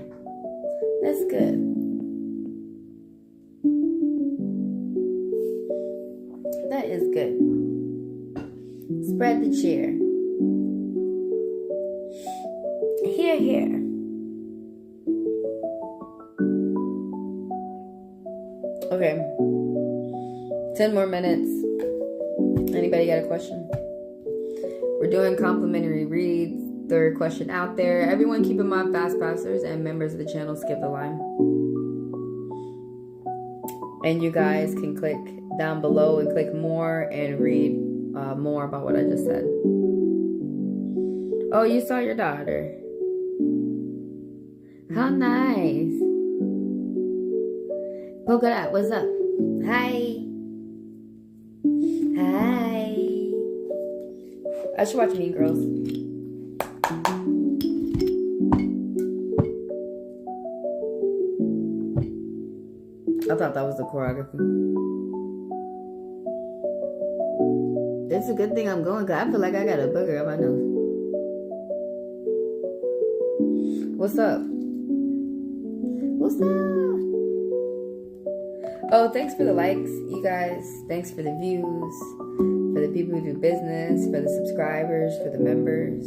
That's good. That is good. Spread the cheer. Hear, hear. Okay. 10 more minutes. Anybody got a question? We're doing complimentary reads. Third question out there. Everyone keep in mind, fast passers and members of the channel skip the line. And you guys can click down below and click more and read more about what I just said. Oh, you saw your daughter. How nice. Polka Dot, what's up? Hi. Hi. I should watch Mean Girls. I thought that was the choreography. It's a good thing I'm going because I feel like I got a booger on my nose. What's up? What's up? Oh, thanks for the likes, you guys. Thanks for the views, for the people who do business, for the subscribers, for the members.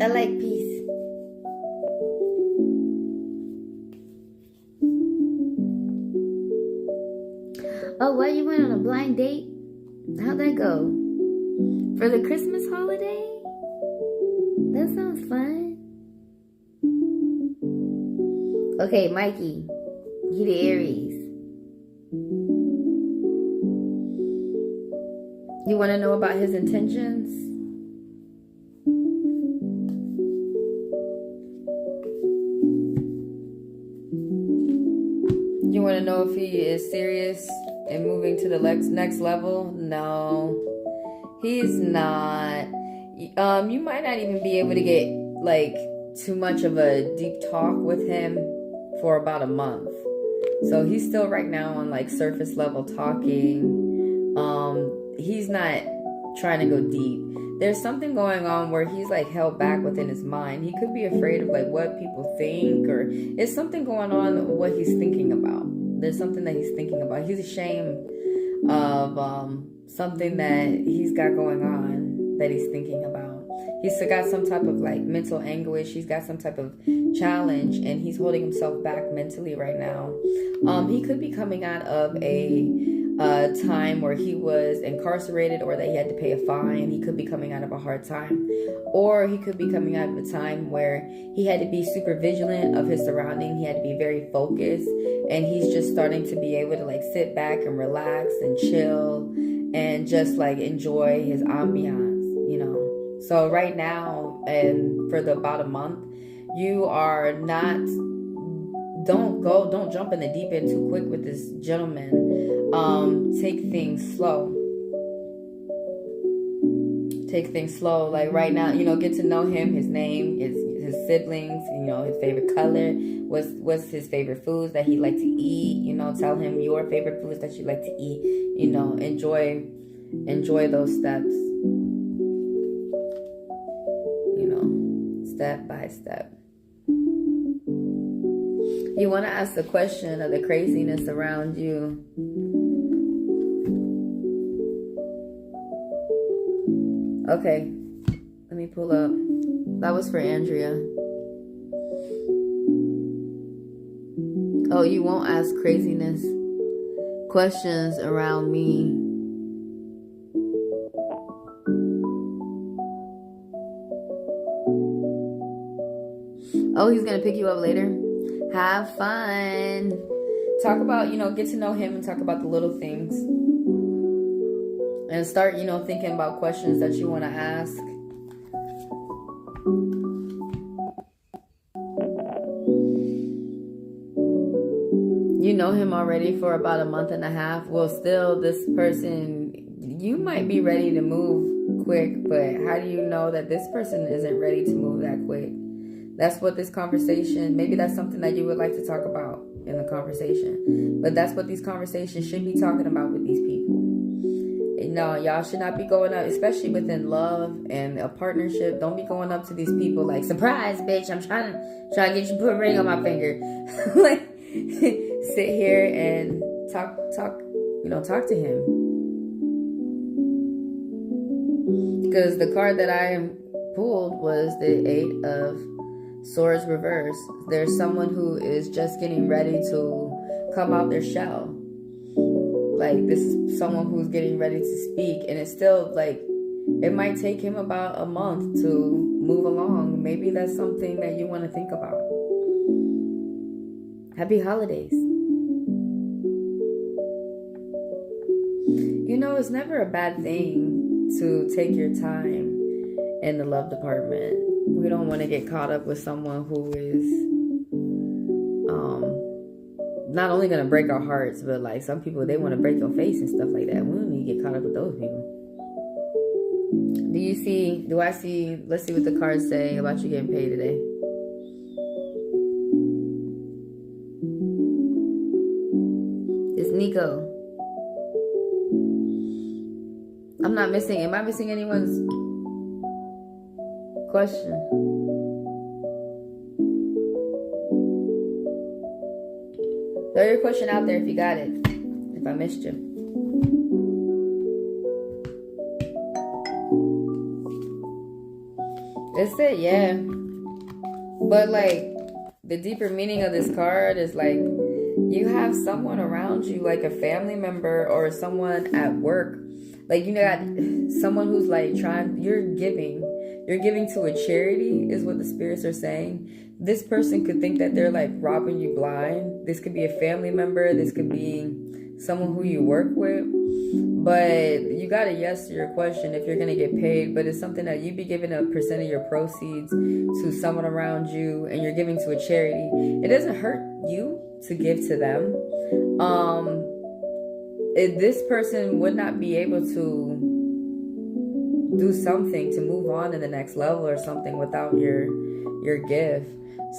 I like peace. Oh, why you went on a blind date? How'd that go? For the Christmas holiday? That sounds fun. Okay, Mikey. He the Aries. You want to know about his intentions? You want to know if he is serious and moving to the next level? No, he's not. You might not even be able to get like too much of a deep talk with him for about a month. So he's still right now on like surface level talking. He's not trying to go deep. There's something going on where he's like held back within his mind. He could be afraid of like what people think, or it's something going on what he's thinking about. There's something that he's thinking about. He's ashamed of something that he's got going on that he's thinking about. He's got some type of like mental anguish. He's got some type of challenge, and he's holding himself back mentally right now. He could be coming out of a time where he was incarcerated, or that he had to pay a fine. He could be coming out of a hard time, or he could be coming out of a time where he had to be super vigilant of his surrounding. He had to be very focused, and he's just starting to be able to like sit back and relax and chill and just like enjoy his ambiance, you know. So right now, and for about a month, you are not, don't jump in the deep end too quick with this gentleman. Take things slow. Take things slow. Like right now, you know, get to know him, his name, his siblings, you know, his favorite color, what's his favorite foods that he like to eat, you know, tell him your favorite foods that you like to eat, you know, enjoy those steps, you know, step by step. You want to ask the question of the craziness around you. Okay, let me pull up. That was for Andrea. Oh, you won't ask craziness questions around me. Oh, he's gonna pick you up later? Have fun. Talk about, you know, get to know him and talk about the little things. And start, you know, thinking about questions that you want to ask. You know him already for about a month and a half. Well, still, this person, you might be ready to move quick, but how do you know that this person isn't ready to move that quick? That's what this conversation, maybe that's something that you would like to talk about in the conversation. But that's what these conversations should be talking about with these people. No, y'all should not be going up, especially within love and a partnership. Don't be going up to these people like, surprise, bitch, I'm trying to get you to put a ring on my finger. Like, sit here and talk, you know, talk to him. Because the card that I pulled was the 8 of Swords reverse. There's someone who is just getting ready to come out their shell. Like, this is someone who's getting ready to speak, and it's still like, it might take him about a month to move along. Maybe that's something that you want to think about. Happy holidays. You it's never a bad thing to take your time in the love department. We don't want to get caught up with someone who is not only going to break our hearts, but like some people, they want to break your face and stuff like that. We don't need to get caught up with those people. Let's see what the cards say about you getting paid today. It's Nico. I'm not missing. Am I missing anyone's question? Throw your question out there if you got it. If I missed you. That's it, yeah. But like, the deeper meaning of this card is like, you have someone around you, like a family member or someone at work. Like, you got someone who's like you're giving to a charity is what the spirits are saying. This person could think that they're like robbing you blind. This could be a family member. This could be someone who you work with. But you got a yes to your question if you're going to get paid. But it's something that you be giving a percent of your proceeds to someone around you and you're giving to a charity. It doesn't hurt you to give to them. This person would not be able to do something to move on to the next level or something without your gift.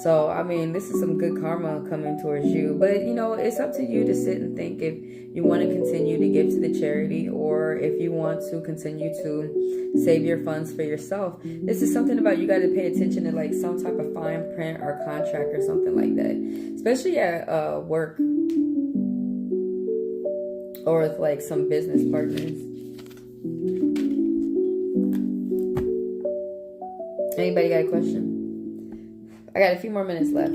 So, I mean, this is some good karma coming towards you. But, it's up to you to sit and think if you want to continue to give to the charity or if you want to continue to save your funds for yourself. This is something about you got to pay attention to like some type of fine print or contract or something like that. Especially at work or with like some business partners. Anybody got a question? I got a few more minutes left.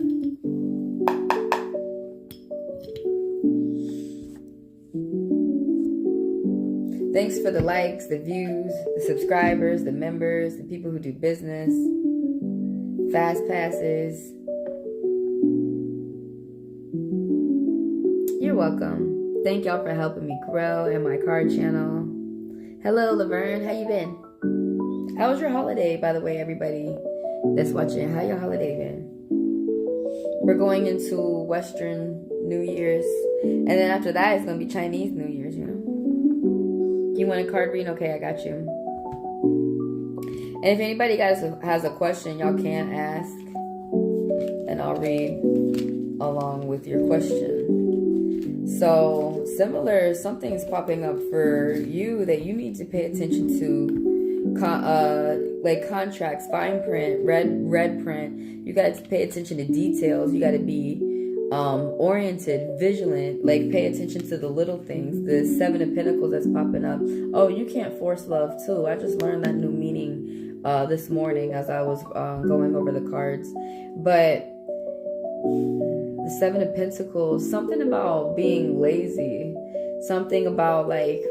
Thanks for the likes, the views, the subscribers, the members, the people who do business, fast passes. You're welcome. Thank y'all for helping me grow in my card channel. Hello, Laverne. How you been? How was your holiday, by the way, everybody that's watching? How your holiday been? We're going into Western New Year's, and then after that, it's going to be Chinese New Year's, You want a card reading? Okay, I got you. And if anybody has a question, y'all can ask, and I'll read along with your question. So, something's popping up for you that you need to pay attention to. Like contracts, fine print, red print. You got to pay attention to details. You got to be oriented, vigilant, like pay attention to the little things. The 7 of Pentacles that's popping up. Oh, you can't force love too. I just learned that new meaning this morning as I was going over the cards. But the 7 of Pentacles, something about being lazy, something about like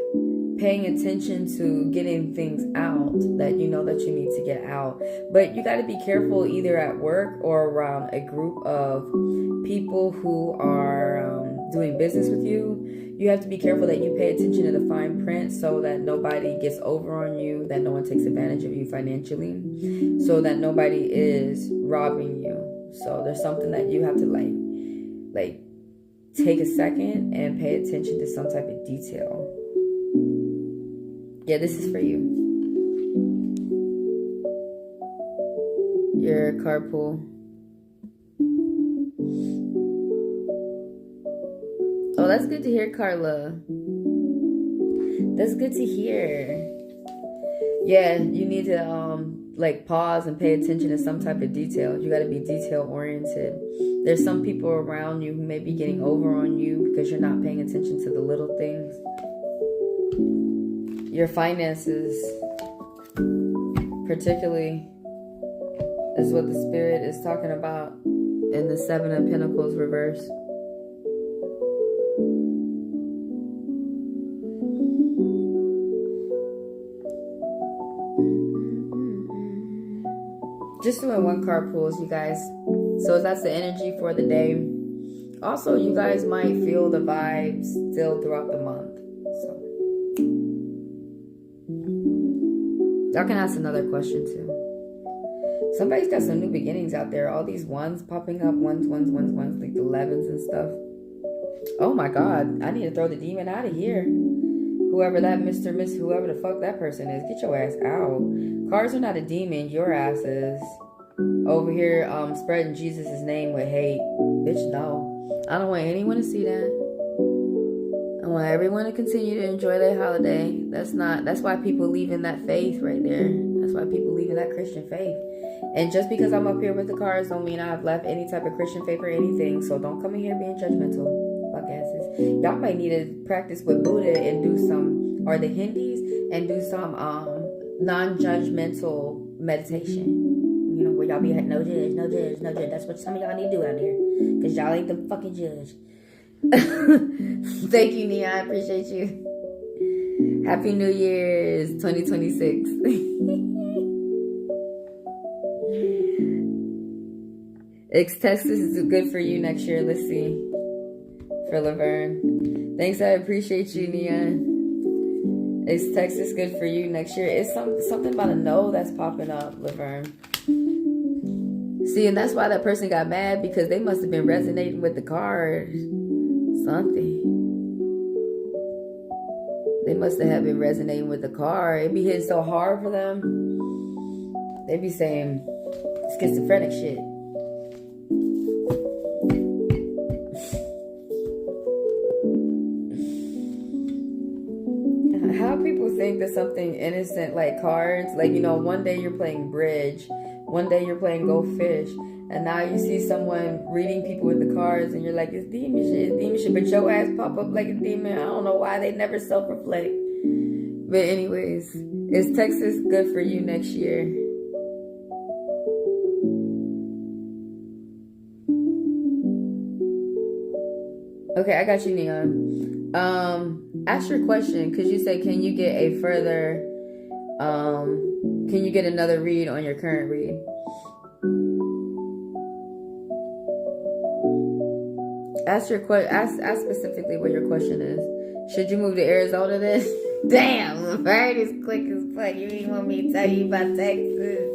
paying attention to getting things out that you know that you need to get out. But you got to be careful either at work or around a group of people who are doing business with you. You have to be careful that you pay attention to the fine print so that nobody gets over on you, that no one takes advantage of you financially, so that nobody is robbing you. So there's something that you have to like take a second and pay attention to some type of detail. Yeah, this is for you. Your card pool. Oh, that's good to hear, Carla. That's good to hear. Yeah, you need to like pause and pay attention to some type of detail. You got to be detail oriented. There's some people around you who may be getting over on you because you're not paying attention to the little things. Your finances, particularly, is what the Spirit is talking about in the 7 of Pentacles reverse. Just doing one card pulls, you guys. So that's the energy for the day. Also, you guys might feel the vibes still throughout the month. So Y'all can ask another question too. Somebody's got some new beginnings out there. All these ones popping up. Ones, like the 11s and stuff. Oh my God. I need to throw the demon out of here. Whoever that Mr. Miss, whoever the fuck that person is, get your ass out. Cards are not a demon. Your ass is. Over here spreading Jesus' name with hate. Bitch, no. I don't want anyone to see that. I want everyone to continue to enjoy their holiday. That's why people leave in that faith right there. That's why people leave in that Christian faith. And just because I'm up here with the cards don't mean I've left any type of Christian faith or anything. So don't come in here being judgmental. Fuck asses. Y'all might need to practice with Buddha and do some, or the Hindis, and do some non-judgmental meditation. You know, where y'all be like, no judge, no judge, no judge. That's what some of y'all need to do out there. Because y'all ain't the fucking judge. Thank you, Nia. I appreciate you. Happy New Year's 2026. Texas is good for you next year. Let's see. For Laverne. Thanks, I appreciate you, Nia. Is Texas good for you next year? It's something about a no that's popping up, Laverne. See, and that's why that person got mad, because they must have been resonating with the card. Something. They must have been resonating with the card. It be hitting so hard for them. They be saying schizophrenic shit. How people think that something innocent like cards, like, you know, one day you're playing bridge, one day you're playing go fish, and now you see someone reading people with the cards and you're like, it's demon shit, but your ass pop up like a demon. I don't know why they never self-reflect. But anyways, is Texas good for you next year? Okay, I got you, Neon. Ask your question, because you said, can you get a further, can you get another read on your current read? Ask specifically what your question is. Should you move to Arizona then? Damn, right is quick as fuck. You even want me to tell you about Texas?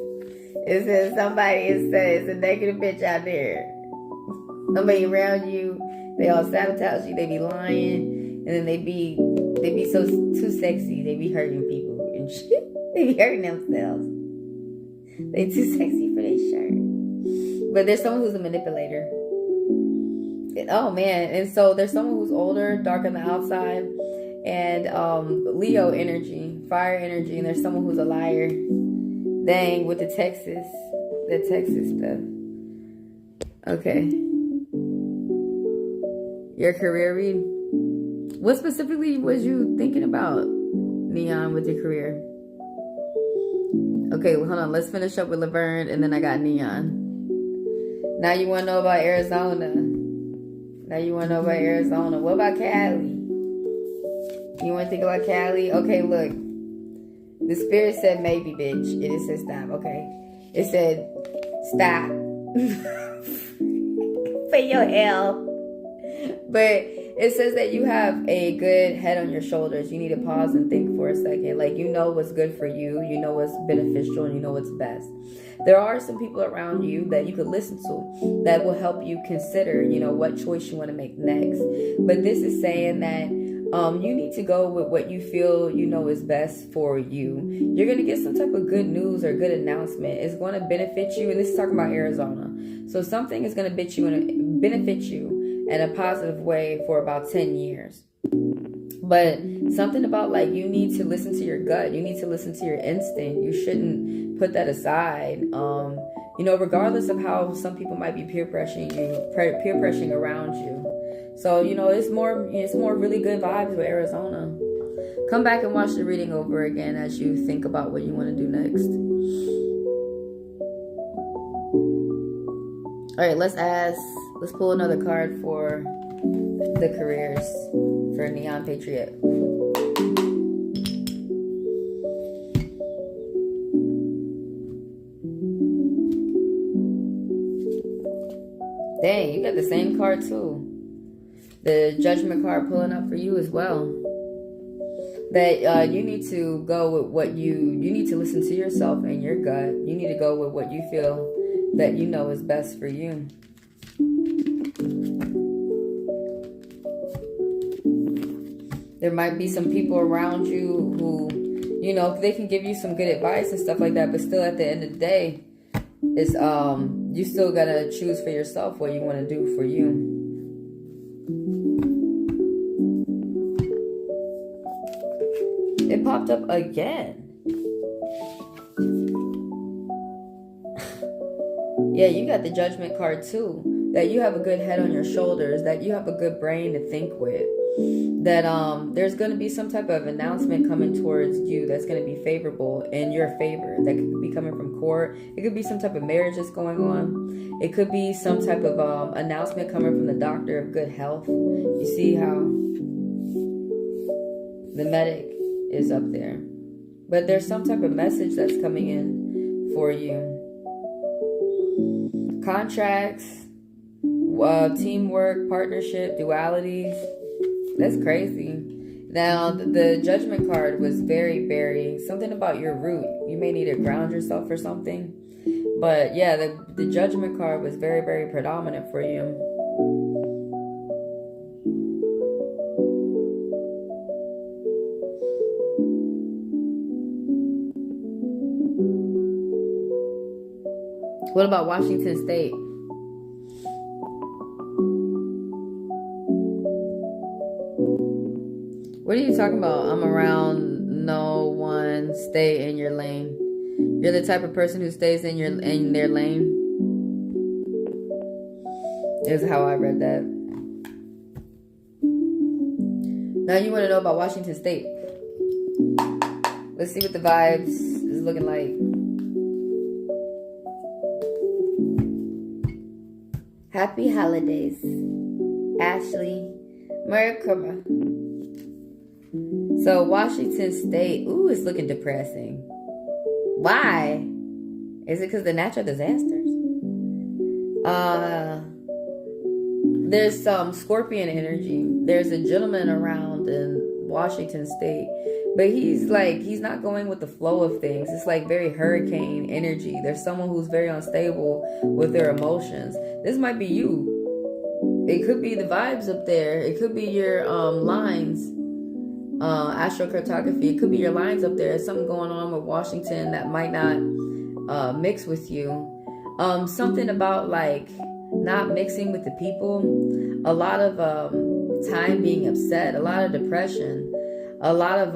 It says it's a negative bitch out there. Somebody around you, they all sabotage you, they be lying, and then they be so too sexy, they be hurting people and shit. They be hurting themselves. They too sexy for their shirt. But there's someone who's a manipulator. Oh man, and so there's someone who's older, dark on the outside, and Leo energy, fire energy, and there's someone who's a liar. Dang, with the Texas stuff. Okay. Your career read. What specifically was you thinking about, Neon, with your career? Okay, hold on. Let's finish up with Laverne, and then I got Neon. Now you want to know about Arizona. What about Cali? You want to think about Cali? Okay, look. The spirit said maybe, bitch. And it said stop, okay? It said stop. For your hell. But it says that you have a good head on your shoulders. You need to pause and think for a second. Like, you know what's good for you. You know what's beneficial, and you know what's best. There are some people around you that you could listen to that will help you consider, you know, what choice you want to make next. But this is saying that you need to go with what you feel you know is best for you. You're going to get some type of good news or good announcement. It's going to benefit you. And this is talking about Arizona. So something is going to benefit you in a positive way for about 10 years. But something about, like, you need to listen to your gut. You need to listen to your instinct. You shouldn't put that aside. You know, regardless of how some people might be peer pressuring around you. So, you know, it's more really good vibes with Arizona. Come back and watch the reading over again as you think about what you want to do next. All right, let's pull another card for the careers for Neon Patriot. Dang, you got the same card too. The Judgment card pulling up for you as well. that you need to go with what you need to listen to yourself and your gut. You need to go with what you feel that you know is best for you. There might be some people around you who, you know, they can give you some good advice and stuff like that, but still at the end of the day, it's you still gotta choose for yourself what you want to do for you. It popped up again. Yeah, you got the Judgment card too. That you have a good head on your shoulders, that you have a good brain to think with. That there's going to be some type of announcement coming towards you that's going to be favorable in your favor. That could be coming from court. It could be some type of marriage that's going on. It could be some type of announcement coming from the doctor of good health. You see how the medic is up there. But there's some type of message that's coming in for you. Contracts, teamwork, partnership, dualities. That's crazy. Now, the Judgment card was very, very, something about your root. You may need to ground yourself for something. But yeah, the Judgment card was very, very predominant for you. What about Washington State? What are you talking about? I'm around no one. Stay in your lane. You're the type of person who stays in their lane. Is how I read that. Now you want to know about Washington State. Let's see what the vibes is looking like. Happy holidays, Ashley Mercury. So Washington State, ooh, it's looking depressing. Why? Is it because of the natural disasters? There's some Scorpion energy. There's a gentleman around in Washington State, but he's not going with the flow of things. It's like very hurricane energy. There's someone who's very unstable with their emotions. This might be you. It could be the vibes up there. It could be your lines. Astrocartography. It could be your lines up there. There's something going on with Washington that might not mix with you. Something about like not mixing with the people. A lot of time being upset. A lot of depression. A lot of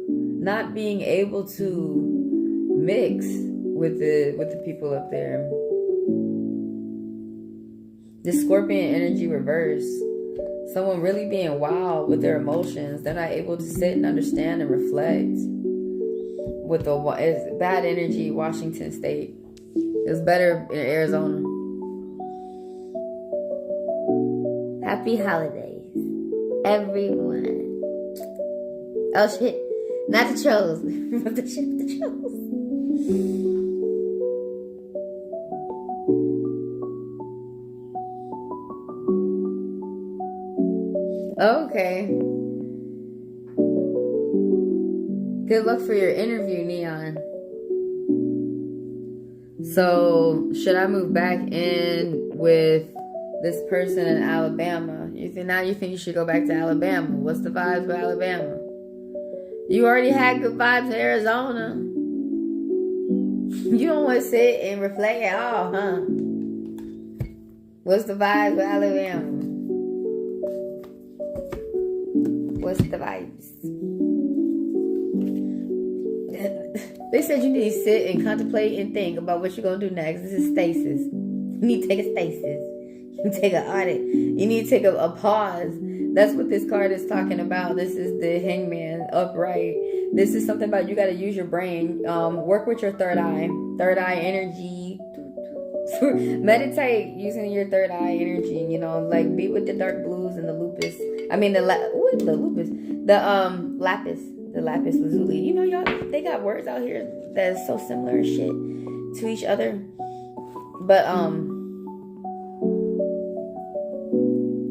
not being able to mix with the people up there. This Scorpion energy reverse. Someone really being wild with their emotions. They're not able to sit and understand and reflect. With it's bad energy, Washington State. It's better in Arizona. Happy holidays, everyone. Oh shit, not the trolls. the trolls. Okay. Good luck for your interview, Neon. So, should I move back in with this person in Alabama? You think you should go back to Alabama? What's the vibes with Alabama? You already had good vibes in Arizona. You don't want to sit and reflect at all, huh? What's the vibes with Alabama? What's the vibes? They said you need to sit and contemplate and think about what you're going to do next. This is stasis. You need to take a stasis. You take an audit. You need to take a pause. That's what this card is talking about. This is the Hangman upright. This is something about you got to use your brain. Work with your third eye. Third eye energy. Meditate using your third eye energy. You know, like be with the dark blues and the lupus. I mean, the lupus. The lapis. The lapis lazuli. You know, y'all, they got words out here that is so similar and shit to each other. But,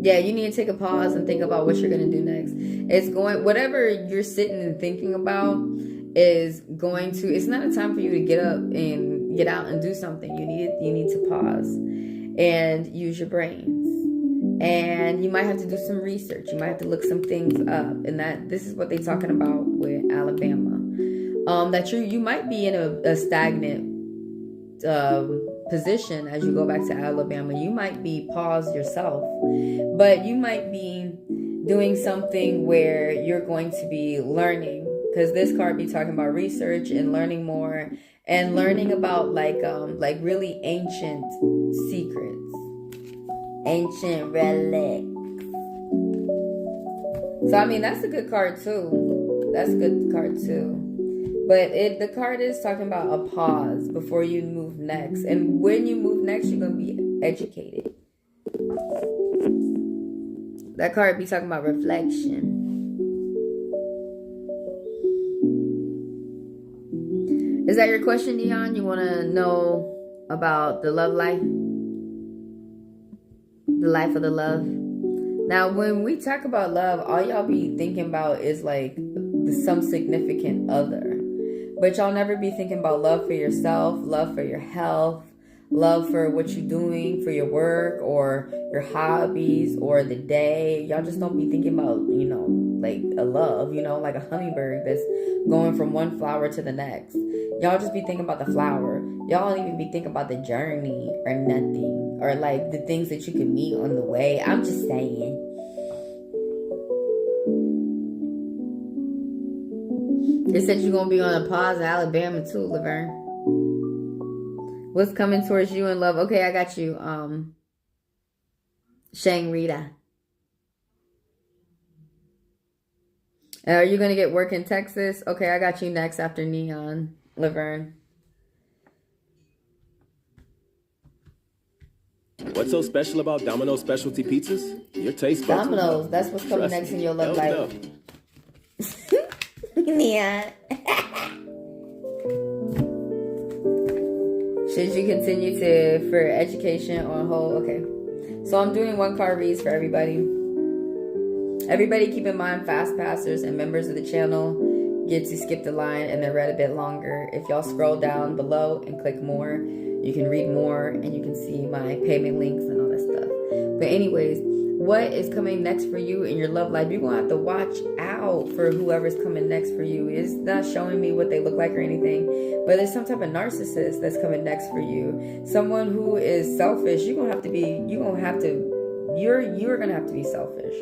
Yeah, you need to take a pause and think about what you're going to do next. It's going, whatever you're sitting and thinking about is going to, it's not a time for you to get up and get out and do something. You need to pause and use your brains. And you might have to do some research. You might have to look some things up. And this is what they're talking about with Alabama. That you might be in a stagnant position as you go back to Alabama. You might be paused yourself, but you might be doing something where you're going to be learning, because this card be talking about research and learning more and learning about like really ancient secrets, ancient relics. So I mean, that's a good card too. That's a good card too. But the card is talking about a pause before you move next. And when you move next, you're going to be educated. That card be talking about reflection. Is that your question, Neon? You want to know about the love life? The life of the love? Now, when we talk about love, all y'all be thinking about is like some significant other. But y'all never be thinking about love for yourself, love for your health, love for what you're doing for your work or your hobbies or the day. Y'all just don't be thinking about, like a love, like a hummingbird that's going from one flower to the next. Y'all just be thinking about the flower. Y'all don't even be thinking about the journey or nothing, or like the things that you can meet on the way. I'm just saying. It said you're going to be on a pause in Alabama too, Laverne. What's coming towards you in love? Okay, I got you. Shang-Rita. Are you going to get work in Texas? Okay, I got you next after Neon, Laverne. What's so special about Domino's specialty pizzas? Your taste buds. Domino's, that's what's coming next in your love life. Neon. Should you continue for education on hold? Okay. So I'm doing one card reads for everybody. Everybody keep in mind, fast passers and members of the channel get to skip the line and they're read a bit longer. If y'all scroll down below and click more, you can read more and you can see my payment links and all that stuff. But anyways, what is coming next for you in your love life? You're going to have to watch out for whoever's coming next for you. It's not showing me what they look like or anything, but there's some type of narcissist that's coming next for you. Someone who is selfish. You're going to have to be selfish,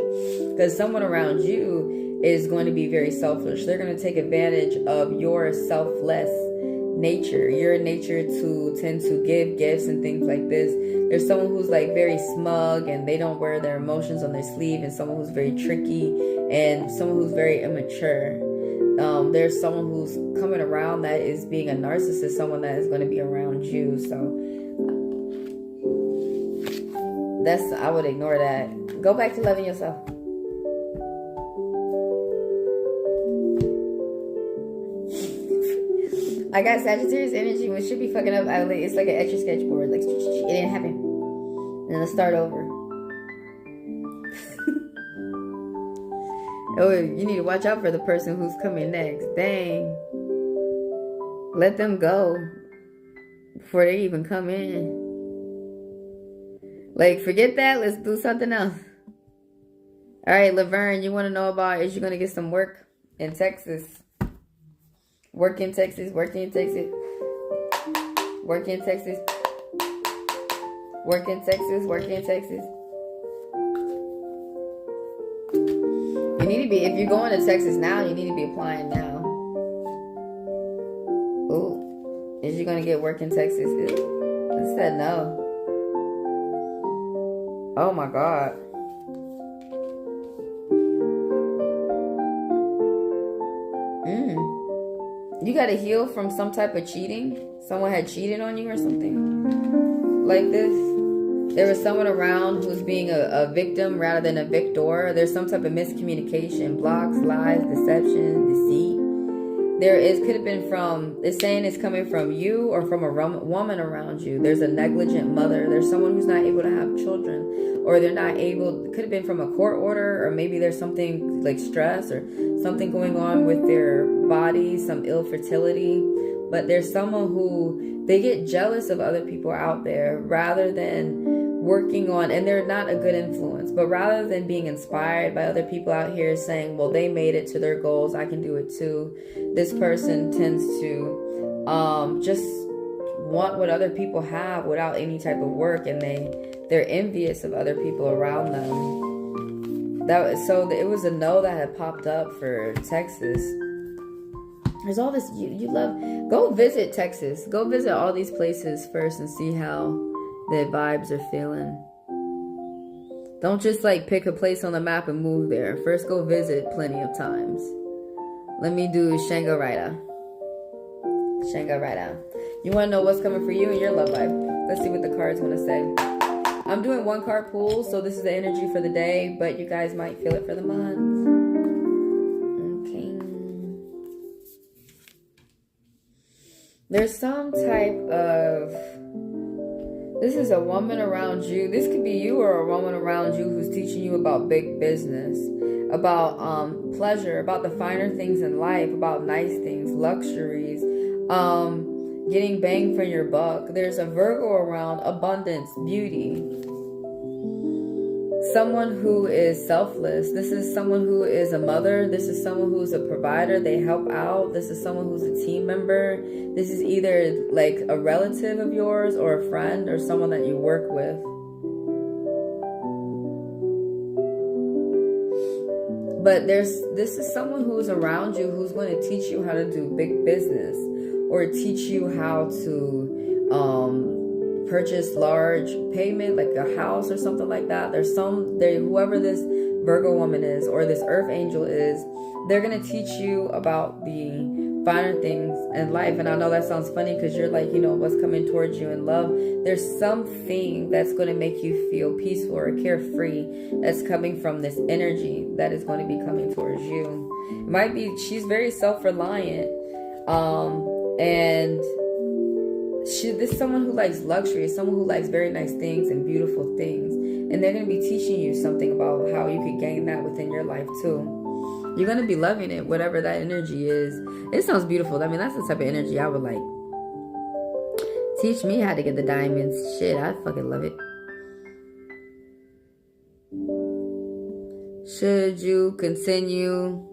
because someone around you is going to be very selfish. They're going to take advantage of your selfless nature, your nature to tend to give gifts and things like this. There's someone who's like very smug and they don't wear their emotions on their sleeve, and someone who's very tricky and someone who's very immature. There's someone who's coming around that is being a narcissist, someone that is going to be around you. So I would ignore that. Go back to loving yourself. I got Sagittarius energy, which should be fucking up. It's like an extra sketchboard. Like, it didn't happen. And then let's start over. Oh, you need to watch out for the person who's coming next. Dang. Let them go before they even come in. Like, forget that. Let's do something else. All right, Laverne, you want to know about, is you going to get some work in Texas? Work in Texas, work in Texas. Work in Texas. Work in Texas, work in Texas. You need to be, if you're going to Texas now, you need to be applying now. Ooh. Is you going to get work in Texas? It said no. Oh my God. You got to heal from some type of cheating. Someone had cheated on you or something like this. There was someone around who's being a victim rather than a victor. There's some type of miscommunication, blocks, lies, deception, deceit. Could have been from, it's saying it's coming from you or from a woman around you. There's a negligent mother. There's someone who's not able to have children. or they're not able, it could have been from a court order, or maybe there's something like stress or something going on with their body, some ill fertility. But there's someone who, they get jealous of other people out there rather than working on, and they're not a good influence, but rather than being inspired by other people out here saying, well, they made it to their goals, I can do it too. This person tends to just want what other people have without any type of work, and they're envious of other people around them. It was a no that had popped up for Texas. There's all this, you love, go visit Texas. Go visit all these places first and see how the vibes are feeling. Don't just like pick a place on the map and move there. First go visit plenty of times. Let me do Shango Raida. You want to know what's coming for you in your love life? Let's see what the cards want to say. I'm doing one card pool, so this is the energy for the day, but you guys might feel it for the month. There's some type of, this is a woman around you. This could be you or a woman around you who's teaching you about big business, about pleasure, about the finer things in life, about nice things, luxuries, getting bang for your buck. There's a Virgo around, abundance, beauty. Someone who is selfless. This is someone who is a mother. This is someone who's a provider. They help out. This is someone who's a team member. This is either like a relative of yours or a friend or someone that you work with. But this is someone who's around you who's going to teach you how to do big business, or teach you how to purchase large payment, like a house or something like that. Whoever this Virgo woman is or this earth angel is, they're going to teach you about the finer things in life. And I know that sounds funny because you're like, what's coming towards you in love. There's something that's going to make you feel peaceful or carefree that's coming from this energy that is going to be coming towards you. It might be, she's very self-reliant, and this is someone who likes luxury, someone who likes very nice things and beautiful things. And they're going to be teaching you something about how you could gain that within your life too. You're going to be loving it, whatever that energy is. It sounds beautiful. I mean, that's the type of energy I would like. Teach me how to get the diamonds. Shit, I fucking love it. Should you continue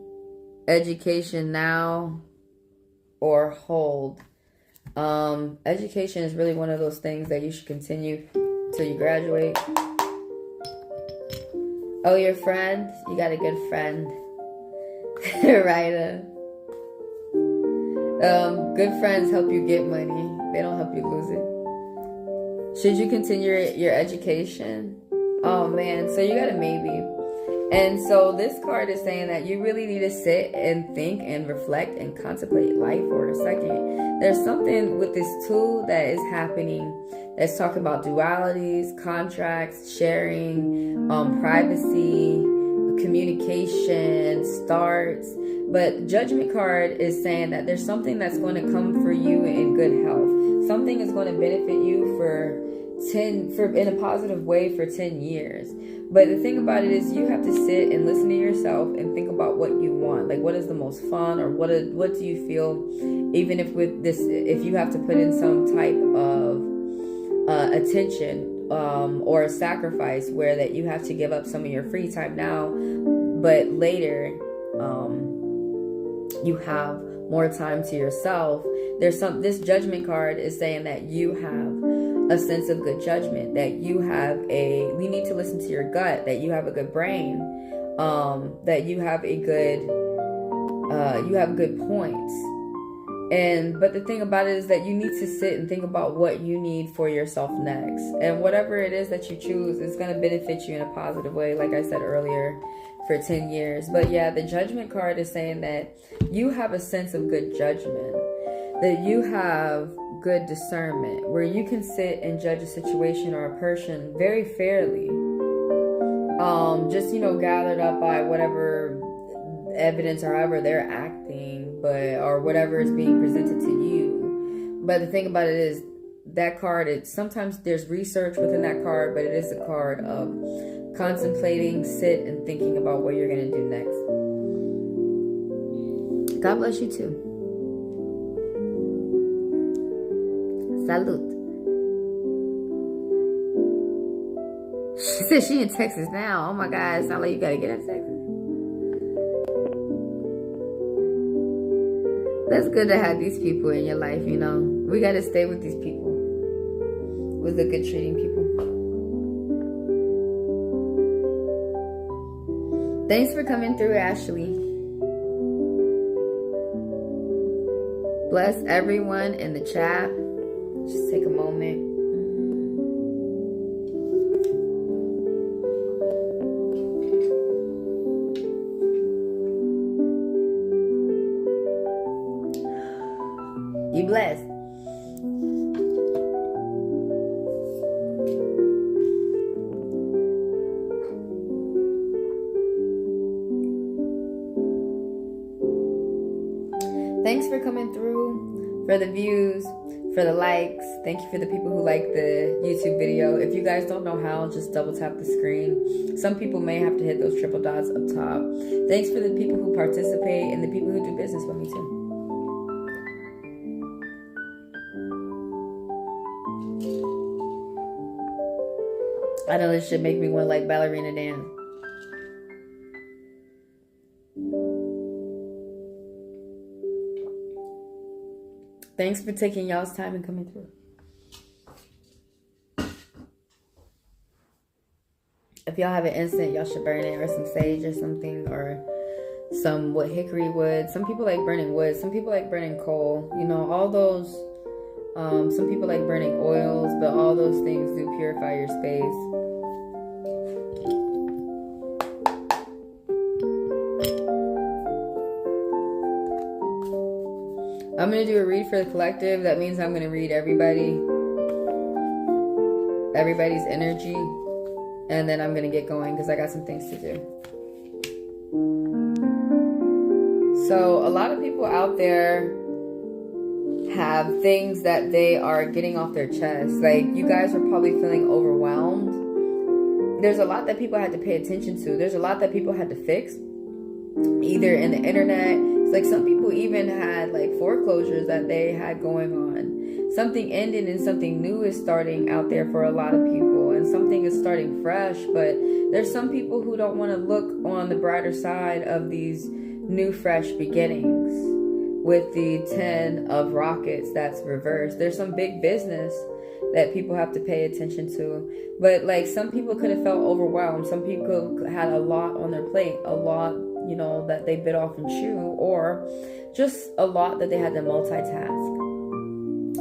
education now or hold? Education is really one of those things that you should continue till you graduate. Oh, your friend? You got a good friend. Right? Good friends help you get money. They don't help you lose it. Should you continue your education? Oh, man. So you got a maybe. And so this card is saying that you really need to sit and think and reflect and contemplate life for a second. There's something with this tool that is happening that's talking about dualities, contracts, sharing, privacy, communication, starts. But Judgment card is saying that there's something that's going to come for you in good health. Something is going to benefit you in a positive way for 10 years. But the thing about it is you have to sit and listen to yourself and think about what you want. Like, what is the most fun, or what do you feel, even if with this, if you have to put in some type of attention or a sacrifice where that you have to give up some of your free time now, but later you have more time to yourself. This Judgment card is saying that you have a sense of good judgment, that you need to listen to your gut, that you have a good brain, that you have good points. But the thing about it is that you need to sit and think about what you need for yourself next. And whatever it is that you choose is going to benefit you in a positive way, like I said earlier, for 10 years. But yeah, the Judgment card is saying that you have a sense of good judgment, that you have good discernment, where you can sit and judge a situation or a person very fairly, just gathered up by whatever evidence or however they're acting, or whatever is being presented to you. But the thing about it is that card, sometimes there's research within that card, but it is a card of contemplating, sit, and thinking about what you're going to do next. God bless you too. Salute. She said she in Texas now. Oh my God, it's not like you gotta get in Texas. That's good to have these people in your life, you know. We gotta stay with these people. With the good treating people. Thanks for coming through, Ashley. Bless everyone in the chat. Just take a moment. You blessed. Thanks for coming through, for the views, for the likes. Thank you for the people who like the YouTube video. If you guys don't know how, just double tap the screen. Some people may have to hit those triple dots up top. Thanks for the people who participate and the people who do business with me too. I know this should make me want to like ballerina dance. Thanks for taking y'all's time and coming through. If y'all have an incense, y'all should burn it, or some sage or something, or some hickory wood. Some people like burning wood. Some people like burning coal. You know, all those. Some people like burning oils, but all those things do purify your space. I'm going to do a read for the collective. That means I'm going to read everybody's energy. And then I'm going to get going because I got some things to do. So a lot of people out there have things that they are getting off their chest. Like, you guys are probably feeling overwhelmed. There's a lot that people had to pay attention to. There's a lot that people had to fix. Either in the internet. Like, some people even had like foreclosures that they had going on. Something ended and something new is starting out there for a lot of people, and something is starting fresh. But there's some people who don't want to look on the brighter side of these new fresh beginnings. With the 10 of rockets that's reversed, there's some big business that people have to pay attention to. But like, some people could have felt overwhelmed. Some people had a lot on their plate, a lot, you know, that they bit off and chew, or just a lot that they had to multitask.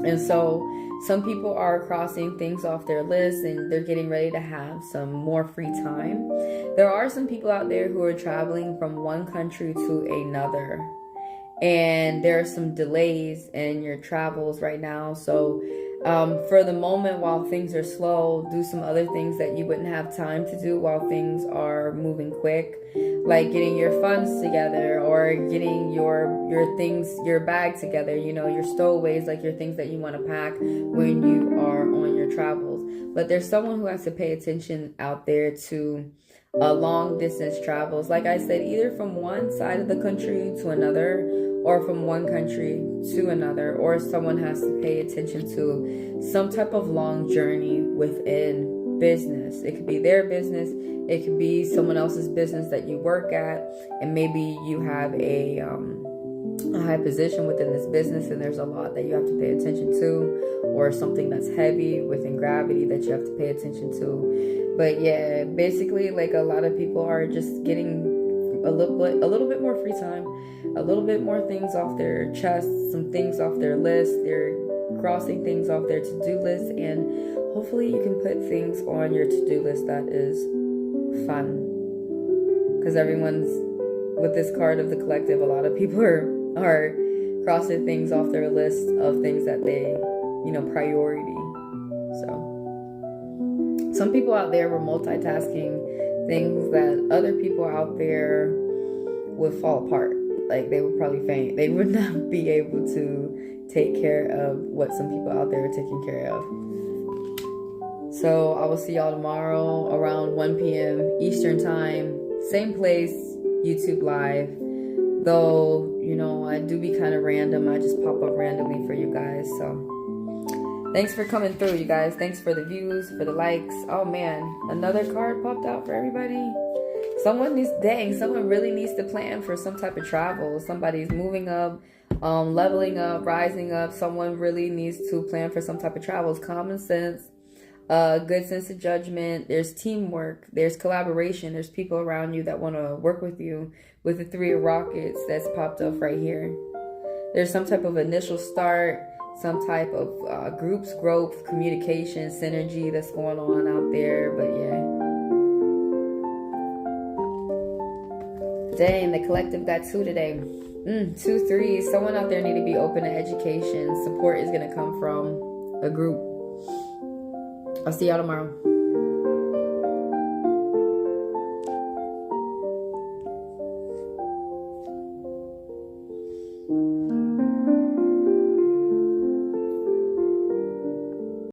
And so some people are crossing things off their list and they're getting ready to have some more free time. There are some people out there who are traveling from one country to another, and there are some delays in your travels right now. So for the moment, while things are slow, do some other things that you wouldn't have time to do while things are moving quick, like getting your funds together, or getting your things, your bag together, you know, your stowaways, like your things that you want to pack when you are on your travels. But there's someone who has to pay attention out there to long distance travels. Like I said, either from one side of the country to another, or from one country to another, or someone has to pay attention to some type of long journey within business. It could be their business, it could be someone else's business that you work at, and maybe you have a high position within this business and there's a lot that you have to pay attention to, or something that's heavy within gravity that you have to pay attention to. But yeah, basically, like, a lot of people are just getting a little bit more free time, a little bit more things off their chest, some things off their list. They're crossing things off their to-do list, and hopefully you can put things on your to-do list that is fun. Because everyone's, with this card of the collective, a lot of people are crossing things off their list of things that they, you know, priority. So some people out there were multitasking things that other people out there would fall apart. Like, they would probably faint. They would not be able to take care of what some people out there are taking care of. So I will see y'all tomorrow around 1 p.m. Eastern time. Same place, YouTube live. Though, you know, I do be kind of random. I just pop up randomly for you guys. So thanks for coming through, you guys. Thanks for the views, for the likes. Oh man, another card popped out for everybody. Someone really needs to plan for some type of travel. Somebody's moving up, leveling up, rising up. Someone really needs to plan for some type of travels. Common sense, good sense of judgment. There's teamwork. There's collaboration. There's people around you that want to work with you. With the 3 of Rockets that's popped up right here. There's some type of initial start, some type of groups, growth, communication, synergy that's going on out there. But yeah. Dang, the collective got 2 today. 2 3s. Someone out there need to be open to education. Support is going to come from a group. I'll see y'all tomorrow.